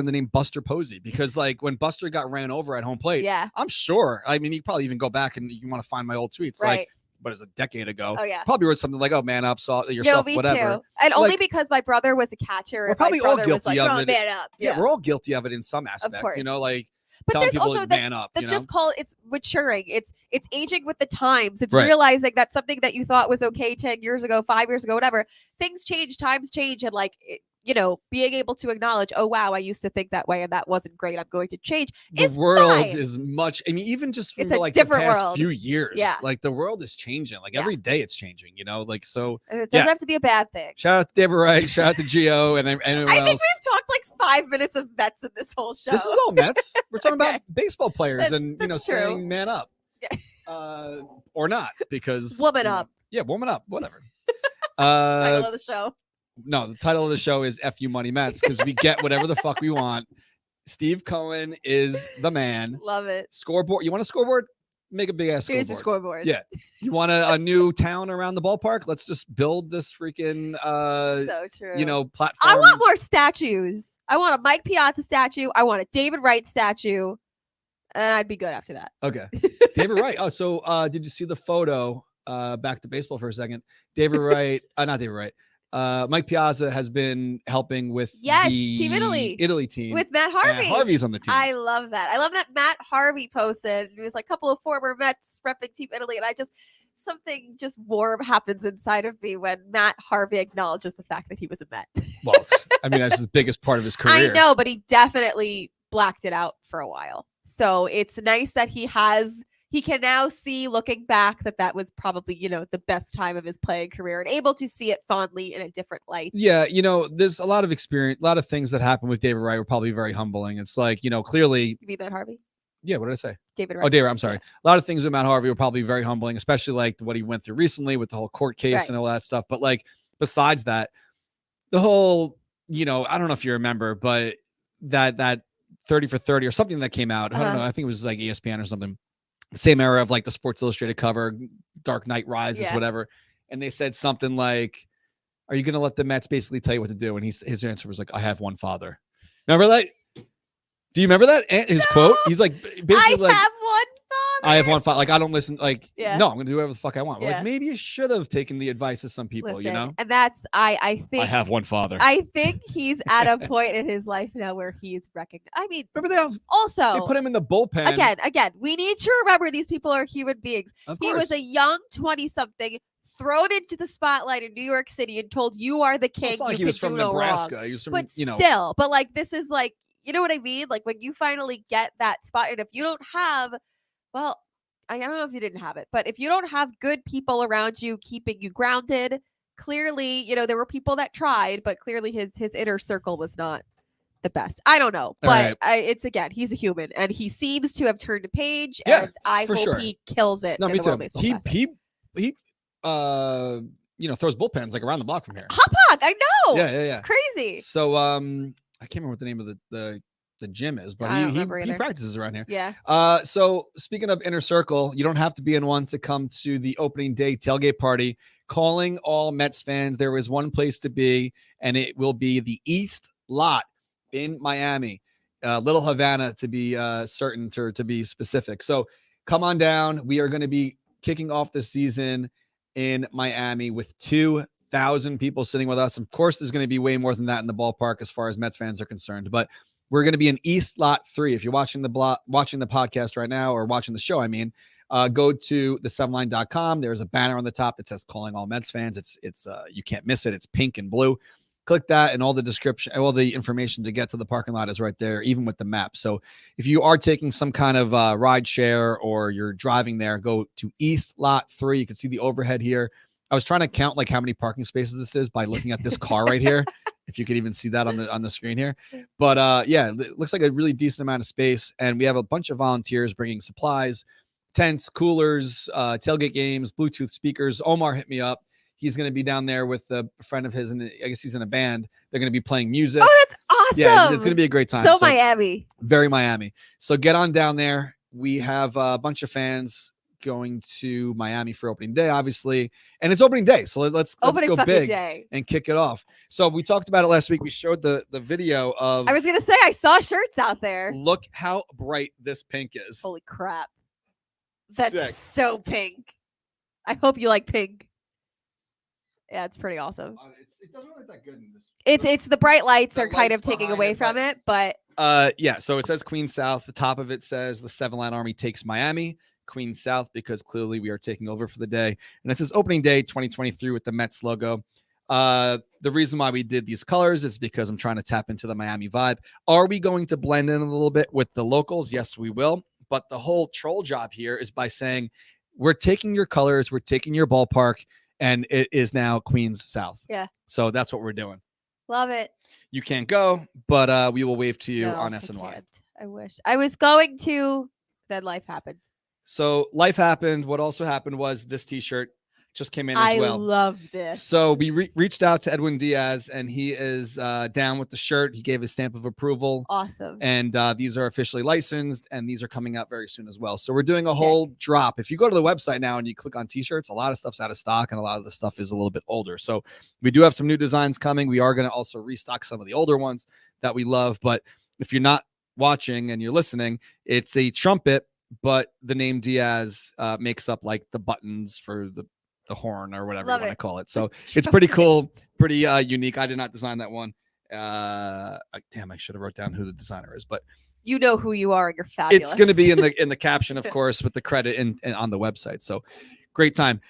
the name Buster Posey because like when Buster got ran over at home plate, Yeah. I'm sure. I mean, you probably even go back and you want to find my old tweets. Right. Like, but it's a decade ago. Oh yeah. Probably wrote something like, "Oh, man up, saw No, yourself, me whatever." too. And only Like- because my brother was a catcher. We're And my probably all brother was guilty like, of "Oh, it. man up. Yeah, we're all guilty of it in some aspect. course. Like But telling there's people also to man up. That's just called it's maturing. It's aging with the times. It's Right. realizing that something that you thought was okay 10 years ago, 5 years ago, whatever. Things change, times change, and being able to acknowledge, oh wow, I used to think that way and that wasn't great. I'm going to change. The It's world fine. is much. I mean, even just from It's a like different the past world. few years, Yeah. like the world is changing. Like Yeah. every day, it's changing. Like so. It doesn't Yeah. have to be a bad thing. Shout out to David Wright. Shout out to Gio and anyone I think else. we've talked like 5 minutes of Mets in this whole show. This is all Mets. We're talking Okay. about baseball players That's- and that's true. saying man up, Yeah. or not because Woman up. Yeah, woman up. Whatever. Title of the show. No, the title of the show is "F You Money Mets" because we get whatever the fuck we want. Steve Cohen is the man. Love it. Scoreboard. You want a scoreboard? Make a big ass Here's scoreboard. the scoreboard. Yeah. You want a new town around the ballpark? Let's just build this freaking So true. platform. I want more statues. I want a Mike Piazza statue. I want a David Wright statue. I'd be good after that. Okay. David Wright. Oh, so did you see the photo? Back to baseball for a second. David Wright, not David Wright. Mike Piazza has been helping with Yes, the Team Italy. team. With Matt and Harvey. Harvey's on the team. I love that. I love that Matt Harvey posted. It was like a couple of former Mets repping Team Italy. And something just warm happens inside of me when Matt Harvey acknowledges the fact that he was a Met. Well, I mean, that's his biggest part of his career. I know, but he definitely blacked it out for a while. So it's nice that he can now see, looking back, that was probably, the best time of his playing career and able to see it fondly in a different light. Yeah, there's a lot of experience, a lot of things that happened with David Wright were probably very humbling. It's like, clearly. You mean Matt Harvey? Yeah, what did I say? David Wright. Oh, David, I'm sorry. A lot of things with Matt Harvey were probably very humbling, especially like what he went through recently with the whole court case Right. and all that stuff. But like, besides that, the whole, I don't know if you remember, but that 30 for 30 or something that came out. I don't know. I think it was like ESPN or something. Same era of like the Sports Illustrated cover, Dark Knight Rises, Yeah. whatever. And they said something like, are you going to let the Mets basically tell you what to do? And his answer was like, I have one father. Remember that? Do you remember that? His quote? He's like, basically I like, have one father. I have one father. Like, I don't listen. Like, Yeah. no, I'm going to do whatever the fuck I want. Yeah. Like, maybe you should have taken the advice of some people, Listen, and that's I think I have one father. I think he's at a point in his life now where he's recognized. I mean, Remember they also put him in the bullpen. again, we need to remember these people are human beings. Of He course. was a young 20-something thrown into the spotlight in New York City and told you are the Well, king. it's not like you he was can from do no Nebraska. wrong. He was from, But still, but like this is like, you know what I mean? Like when you finally get that spot, and if you don't have, well, I don't know if you didn't have it, but if you don't have good people around you keeping you grounded, clearly, there were people that tried, but clearly his inner circle was not the best. I don't know, but it's again, he's a human, and he seems to have turned a page. Yeah, and I for hope sure. he kills it. No, in me the World too. Baseball He Classic. throws bullpens like around the block from here. Hop-Hog, I know. Yeah. It's crazy. So I can't remember what the name of the gym is, but I don't he remember either. practices around here. Yeah. So speaking of inner circle, you don't have to be in one to come to the opening day tailgate party. Calling all Mets fans, there is one place to be, and it will be the East Lot in Miami, Little Havana to be certain, to be specific. So come on down. We are going to be kicking off the season in Miami with 2,000 people sitting with us. Of course, there's going to be way more than that in the ballpark as far as Mets fans are concerned, but we're going to be in East Lot 3. If you're watching the podcast right now, or watching the show, go to the7line.com. There's a banner on the top that says "Calling All Mets Fans." It's you can't miss it. It's pink and blue. Click that, and all the description, all the information to get to the parking lot is right there, even with the map. So if you are taking some kind of ride share or you're driving there, go to East Lot 3. You can see the overhead here. I was trying to count like how many parking spaces this is by looking at this car right here. if you could even see that on the screen here. But yeah, it looks like a really decent amount of space, and we have a bunch of volunteers bringing supplies, tents, coolers, tailgate games, Bluetooth speakers. Omar hit me up. He's going to be down there with a friend of his, and I guess he's in a band. They're going to be playing music. Oh, that's awesome. Yeah, it's going to be a great time. So Miami. Very Miami. So get on down there. We have a bunch of fans going to Miami for opening day, obviously. And it's opening day. So let's go big and kick it off. So we talked about it last week. We showed the video of. I was going to say, I saw shirts out there. Look how bright this pink is. Holy crap. That's Sick. so pink. I hope you like pink. Yeah, it's pretty awesome. It doesn't look that good in this. It's the bright lights The are kind lights of taking behind away it, from it, but yeah, so it says Queen South. The top of it says the 7-Line Army takes Miami, Queen South, because clearly we are taking over for the day. And it says opening day 2023 with the Mets logo. The reason why we did these colors is because I'm trying to tap into the Miami vibe. Are we going to blend in a little bit with the locals? Yes, we will. But the whole troll job here is by saying we're taking your colors, we're taking your ballpark, and it is now Queens South. Yeah. So that's what we're doing. love it. You can't go, but we will wave to you No, on I SNY. can't. I wish I was going to. Then life happened. So life happened. What also happened was this T-shirt just came in as well. I love this. So we reached out to Edwin Diaz, and he is down with the shirt. He gave his stamp of approval. Awesome. And these are officially licensed, and these are coming out very soon as well. So we're doing a whole drop. If you go to the website now and you click on T-shirts, a lot of stuff's out of stock, and a lot of the stuff is a little bit older. So we do have some new designs coming. We are going to also restock some of the older ones that we love. But if you're not watching and you're listening, it's a trumpet, but the name Diaz makes up like the buttons for the horn or whatever you want to call it. So it's pretty cool, pretty unique. I did not design that one. Damn, I should have wrote down who the designer is, but you know who you are and you're fabulous. it's going to be in the caption, of course, with the credit and on the website. So great time.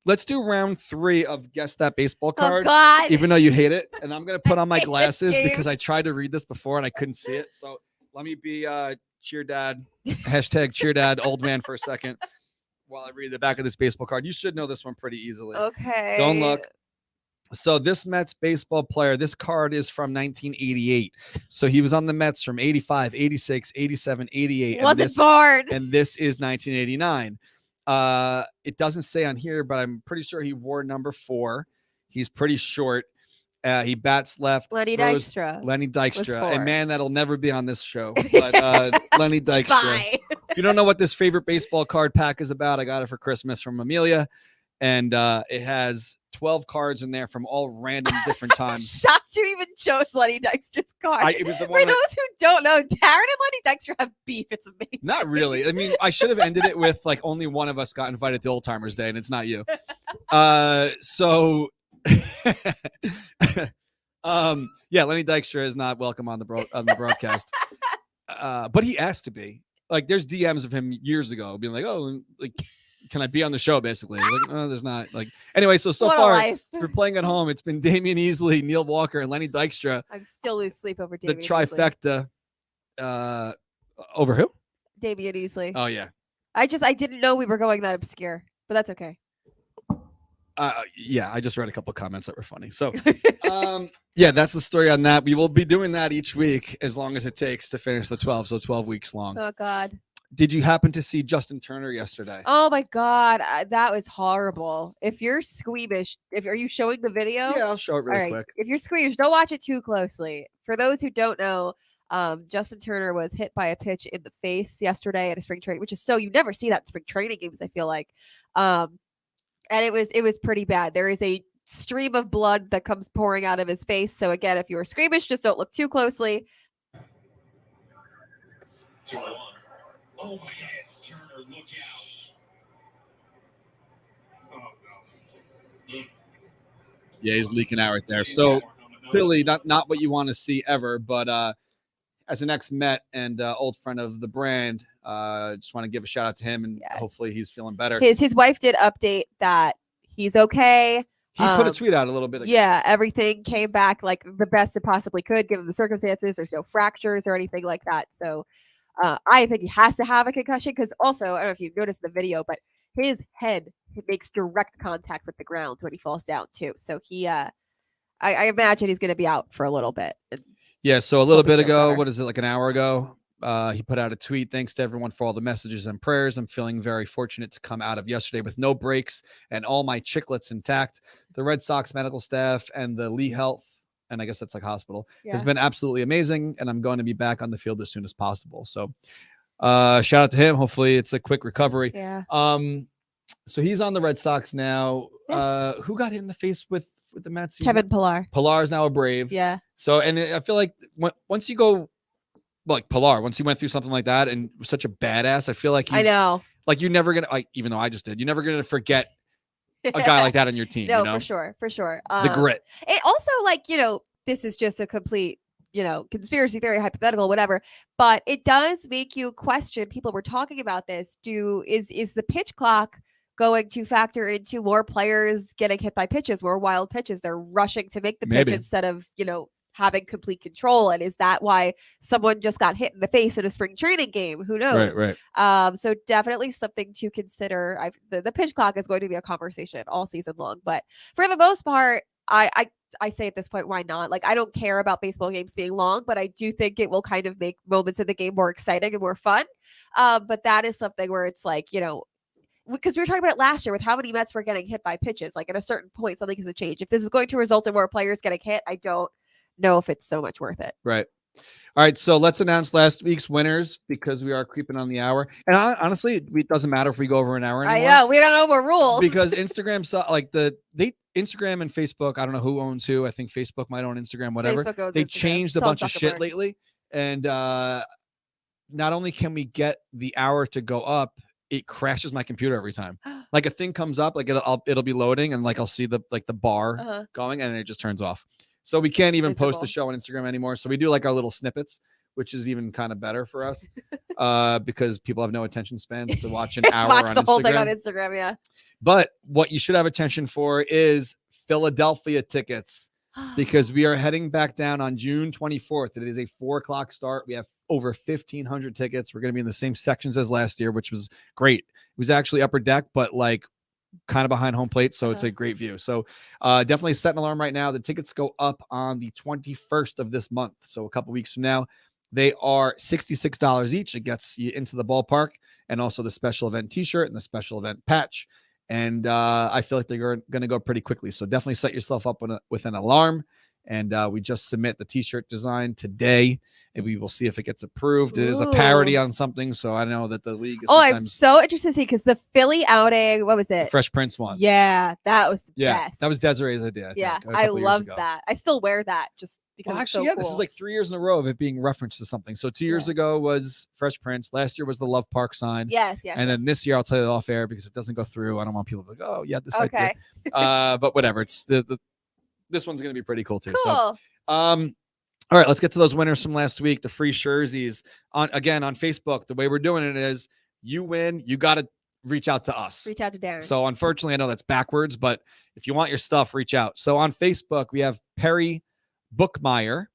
Let's do round 3 of Guess That Baseball Card. Oh, God. Even though you hate it. And I'm going to put on my glasses because I tried to read this before and I couldn't see it. So let me be cheer dad, hashtag cheer dad, old man for a second while I read the back of this baseball card. You should know this one pretty easily. Okay. Don't look. So this Mets baseball player, this card is from 1988. So he was on the Mets from 85, 86, 87, 88. Wasn't born. And this is 1989. It doesn't say on here, but I'm pretty sure he wore number 4. He's pretty short. He bats left. Lenny Dykstra. Lenny Dykstra. A 4. man that'll never be on this show. But Lenny Dykstra. Bye. If you don't know what this favorite baseball card pack is about, I got it for Christmas from Amelia. And it has 12 cards in there from all random different times. Shocked you even chose Lenny Dykstra's card. It was the For one those who don't know, Darren and Lenny Dykstra have beef. It's amazing. Not really. I mean, I should have ended it with like only one of us got invited to Old Timers Day, and it's not you. So yeah, Lenny Dykstra is not welcome on the broadcast. But he asked to be. Like, there's DMs of him years ago being like, "Oh, like, can I be on the show?" Basically, like, "Oh, there's not." Like, anyway, so What a far life. for playing at home, it's been Damian Easley, Neil Walker, and Lenny Dykstra. I'm still lose sleep over The Damian Easley. trifecta. Over who? Damian Easley. Oh yeah. I didn't know we were going that obscure, but that's okay. Yeah, I just read a couple comments that were funny. So, yeah, that's the story on that. We will be doing that each week as long as it takes to finish the 12. So 12 weeks long. Oh God. Did you happen to see Justin Turner yesterday? Oh my God, that was horrible. If you're squeamish, are you showing the video? Yeah, I'll show it really All right. quick. If you're squeamish, don't watch it too closely. For those who don't know, Justin Turner was hit by a pitch in the face yesterday at a spring training, which is you never see that in spring training games, I feel like. And it was pretty bad. There is a stream of blood that comes pouring out of his face. So again, if you're squeamish, just don't look too closely. Oh, my head's Turner, look out. Oh, no. Yeah, he's leaking out right there. So clearly not what you want to see ever. But as an ex-Met and old friend of the brand, just want to give a shout out to him, and hopefully he's feeling better. His wife did update that he's okay. He put a tweet out a little bit ago. Yeah, everything came back like the best it possibly could, given the circumstances. There's no fractures or anything like that. So I think he has to have a concussion because also, I don't know if you noticed the video, but his head makes direct contact with the ground when he falls down too. So he, I I imagine he's going to be out for a little bit. Yeah. So a little Hoping bit he feels ago, better. what is it, like an hour ago? He put out a tweet. Thanks to everyone for all the messages and prayers. I'm feeling very fortunate to come out of yesterday with no breaks and all my chiclets intact. The Red Sox medical staff and the Lee Health, and I guess that's like hospital, has been absolutely amazing. And I'm going to be back on the field as soon as possible. So shout out to him. Hopefully it's a quick recovery. Yeah. So he's on the Red Sox now. Yes. Who got hit in the face with the Mets? Kevin Pillar. Pilar is now a Brave. Yeah. So, and I feel like once you go, like Pilar, once he went through something like that and was such a badass, I feel like I know. like you're never gonna, like, even though I just did, you're never gonna forget a guy like that on your team. No, you know? for sure. For sure. The grit. It also, like, this is just a complete, conspiracy theory, hypothetical, whatever. But it does make you question. People were talking about this. Is the pitch clock going to factor into more players getting hit by pitches, more wild pitches? They're rushing to make the pitch Maybe. instead of, having complete control. And is that why someone just got hit in the face in a spring training game? Who knows? Right. So definitely something to consider. The pitch clock is going to be a conversation all season long. But for the most part, I say at this point, why not? Like, I don't care about baseball games being long, but I do think it will kind of make moments in the game more exciting and more fun. But that is something where it's like, because we were talking about it last year with how many Mets were getting hit by pitches. Like, at a certain point, something has to change. If this is going to result in more players getting hit, I don't know if it's so much worth it. Right. All right. So let's announce last week's winners because we are creeping on the hour. And honestly, it doesn't matter if we go over an hour anymore. I know. We got no more rules. Because Instagram saw Instagram and Facebook, I don't know who owns who. I think Facebook might own Instagram, whatever. They changed a bunch of shit lately. And not only can we get the hour to go up, it crashes my computer every time. Like a thing comes up, like it'll be loading, and like I'll see the bar going, and it just turns off. So we can't even post the show on Instagram anymore. So we do like our little snippets, which is even kind of better for us because people have no attention spans to watch an hour watch on the whole Instagram. thing on Instagram, yeah. But what you should have attention for is Philadelphia tickets because we are heading back down on June 24th. It is a 4:00 start. We have over 1,500 tickets. We're going to be in the same sections as last year, which was great. It was actually upper deck, but like kind of behind home plate, so it's a great view. So definitely set an alarm right now. The tickets go up on the 21st of this month, so a couple weeks from now. They are $66 each. It gets you into the ballpark and also the special event t-shirt and the special event patch. And I feel like they're going to go pretty quickly, so definitely set yourself up with an alarm. And we just submit the t-shirt design today, and we will see if it gets approved. It is a parody on something, so I know that the league is I'm so interested to see, because the Philly outing, what was it? Fresh Prince one. Yeah, that was the best. That was Desiree's idea. I loved that. I still wear that just because it's so cool. This is like 3 years in a row of it being referenced to something. So 2 years ago was Fresh Prince. Last year was the Love Park sign. Yes. And then this year, I'll tell you off air because if it doesn't go through, I don't want people to go, oh, yeah, this okay. But whatever. It's this one's going to be pretty cool too. Cool. So, all right, let's get to those winners from last week. The free jerseys on Facebook. The way we're doing it is you win, you got to reach out to us. Reach out to Darren. So unfortunately, I know that's backwards, but if you want your stuff, reach out. So on Facebook, we have Perry Bookmeyer,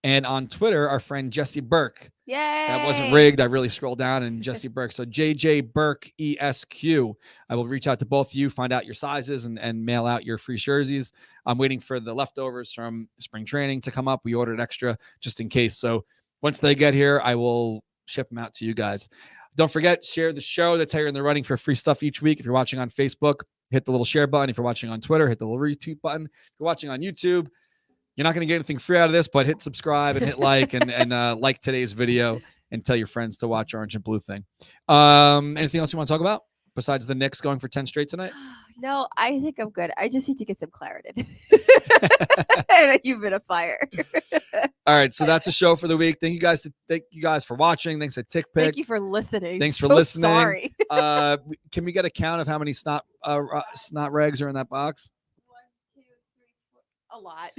and on Twitter, our friend Jesse Burke. Yay! That wasn't rigged. I really scrolled down and Jesse Burke. So JJ Burke ESQ. I will reach out to both of you, find out your sizes, and mail out your free jerseys. I'm waiting for the leftovers from spring training to come up. We ordered extra just in case. So once they get here, I will ship them out to you guys. Don't forget, share the show. That's how you're in the running for free stuff each week. If you're watching on Facebook, hit the little share button. If you're watching on Twitter, hit the little retweet button. If you're watching on YouTube, you're not going to get anything free out of this, but hit subscribe and hit like and like today's video and tell your friends to watch Orange and Blue thing. Anything else you want to talk about besides the Knicks going for 10 straight tonight? No, I think I'm good. I just need to get some clarity and a humidifier. All right, so that's a show for the week. Thank you guys for watching. Thanks to TickPick. Thank you for listening. Thanks for listening. Sorry. Can we get a count of how many snot rags are in that box? A lot.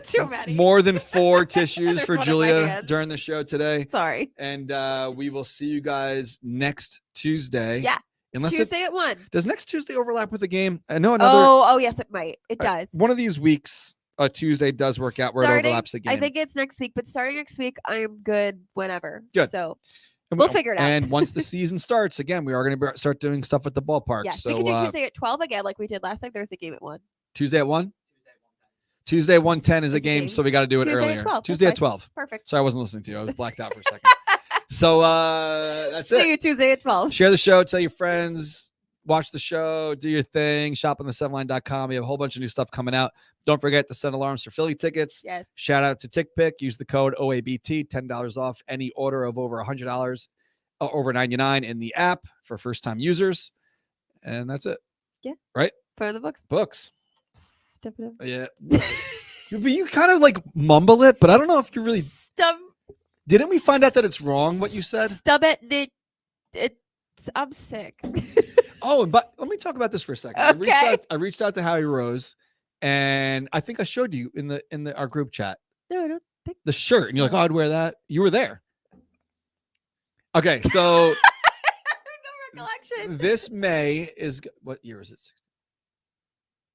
Too many. More than 4 tissues for One in my Julia hands. during the show today. Sorry. And we will see you guys next Tuesday. Yeah. Tuesday at 1. Does next Tuesday overlap with a game? I know another. Oh, yes, it might. It does. One of these weeks, Tuesday does work out where it overlaps a game. I think it's next week, but starting next week, I am good whenever. Good. So we'll figure it out. And once the season starts, again, we are going to start doing stuff at the ballpark. Yes, so we can do Tuesday at 12 again, like we did last time. Thursday game at 1. Tuesday at 1? Tuesday 1:10 is a It's a game, game. so we got to do it Tuesday at earlier. 12. That's Tuesday at fine. 12. Perfect. Sorry, I wasn't listening to you. I was blacked out for a second. So that's See it. you Tuesday at 12. Share the show. Tell your friends. Watch the show. Do your thing. Shop on the7line.com. We have a whole bunch of new stuff coming out. Don't forget to set alarms for Philly tickets. Yes. Shout out to TickPick. Use the code OABT. $10 off any order of over $100, over $99 in the app for first-time users. And that's it. Put in the books. Books. Step it up. Yeah. But you kind of like mumble it, but I don't know if you really didn't we find out that it's wrong what you said? Stub it. I'm sick. Oh, but let me talk about this for a second. Okay. I reached out to Howie Rose, and I think I showed you in our group chat No, I don't think the shirt, and you're like, "Oh, I'd wear that." You were there. Okay, so no recollection. this May is what year is it?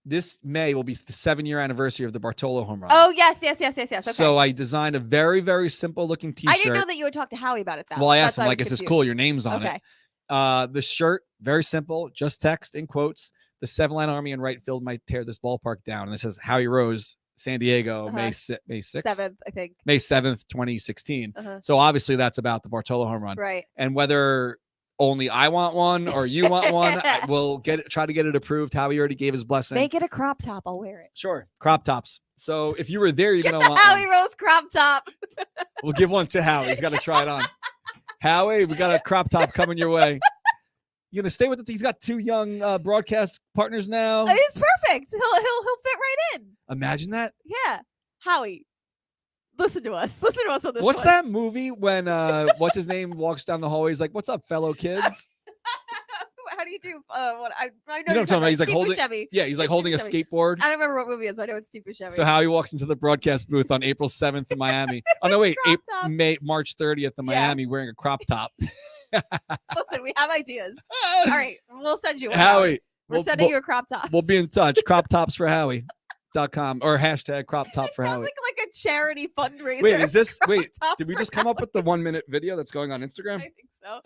This May will be the 7-year anniversary of the Bartolo home run. Oh yes. Okay. So I designed a very, very simple looking T-shirt. I didn't know that you would talk to Howie about it though. Well, I That's asked him, why like, was is this confused. cool? Your name's on Okay. it. The shirt, very simple, just text in quotes. The 7-line Army in right field might tear this ballpark down. And it says Howie Rose, San Diego, May 6th. 7th, I think. May 7th, 2016. Uh-huh. So obviously that's about the Bartolo home run. Right. And whether only I want one or you want one, we'll try to get it approved. Howie already gave his blessing. Make it a crop top. I'll wear it. Sure. Crop tops. So if you were there, you're Get going the to want Howie one. Rose crop top. We'll give one to Howie. He's got to try it on. Howie, we got a crop top coming your way. You gonna stay with it? He's got 2 young broadcast partners now. It's perfect. He'll fit right in. Imagine that. Yeah. Howie, listen to us. Listen to us on this. What's one. that movie when what's his name walks down the hallway? He's like, "What's up, fellow kids?" How do you do? What I know. You know what I'm you're talking about? He's like Steve holding. Buscemi. Yeah, he's like It's holding a Steve skateboard. I don't remember what movie it is, but I know it's Steve Buscemi. So Howie walks into the broadcast booth on April 7th in Miami. Oh no, wait, Crop top. March 30th in Yeah. Miami, wearing a crop top. Listen, we have ideas. All right, we'll send you one. Howie, We're sending you a crop top. We'll be in touch. CropTopsForHowie.com or hashtag crop top for Sounds Howie. like a charity fundraiser. Wait, is this? Wait, Tops did we for just come up with the 1-minute video that's going on Instagram? I think so.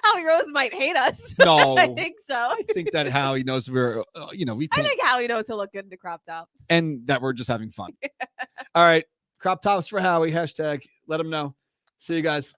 Howie Rose might hate us. No, I think so. I think that Howie knows we're, we I can't, think Howie knows he'll look good in a crop top. and that we're just having fun. All right, crop tops for Howie. Hashtag. Let him know. See you guys.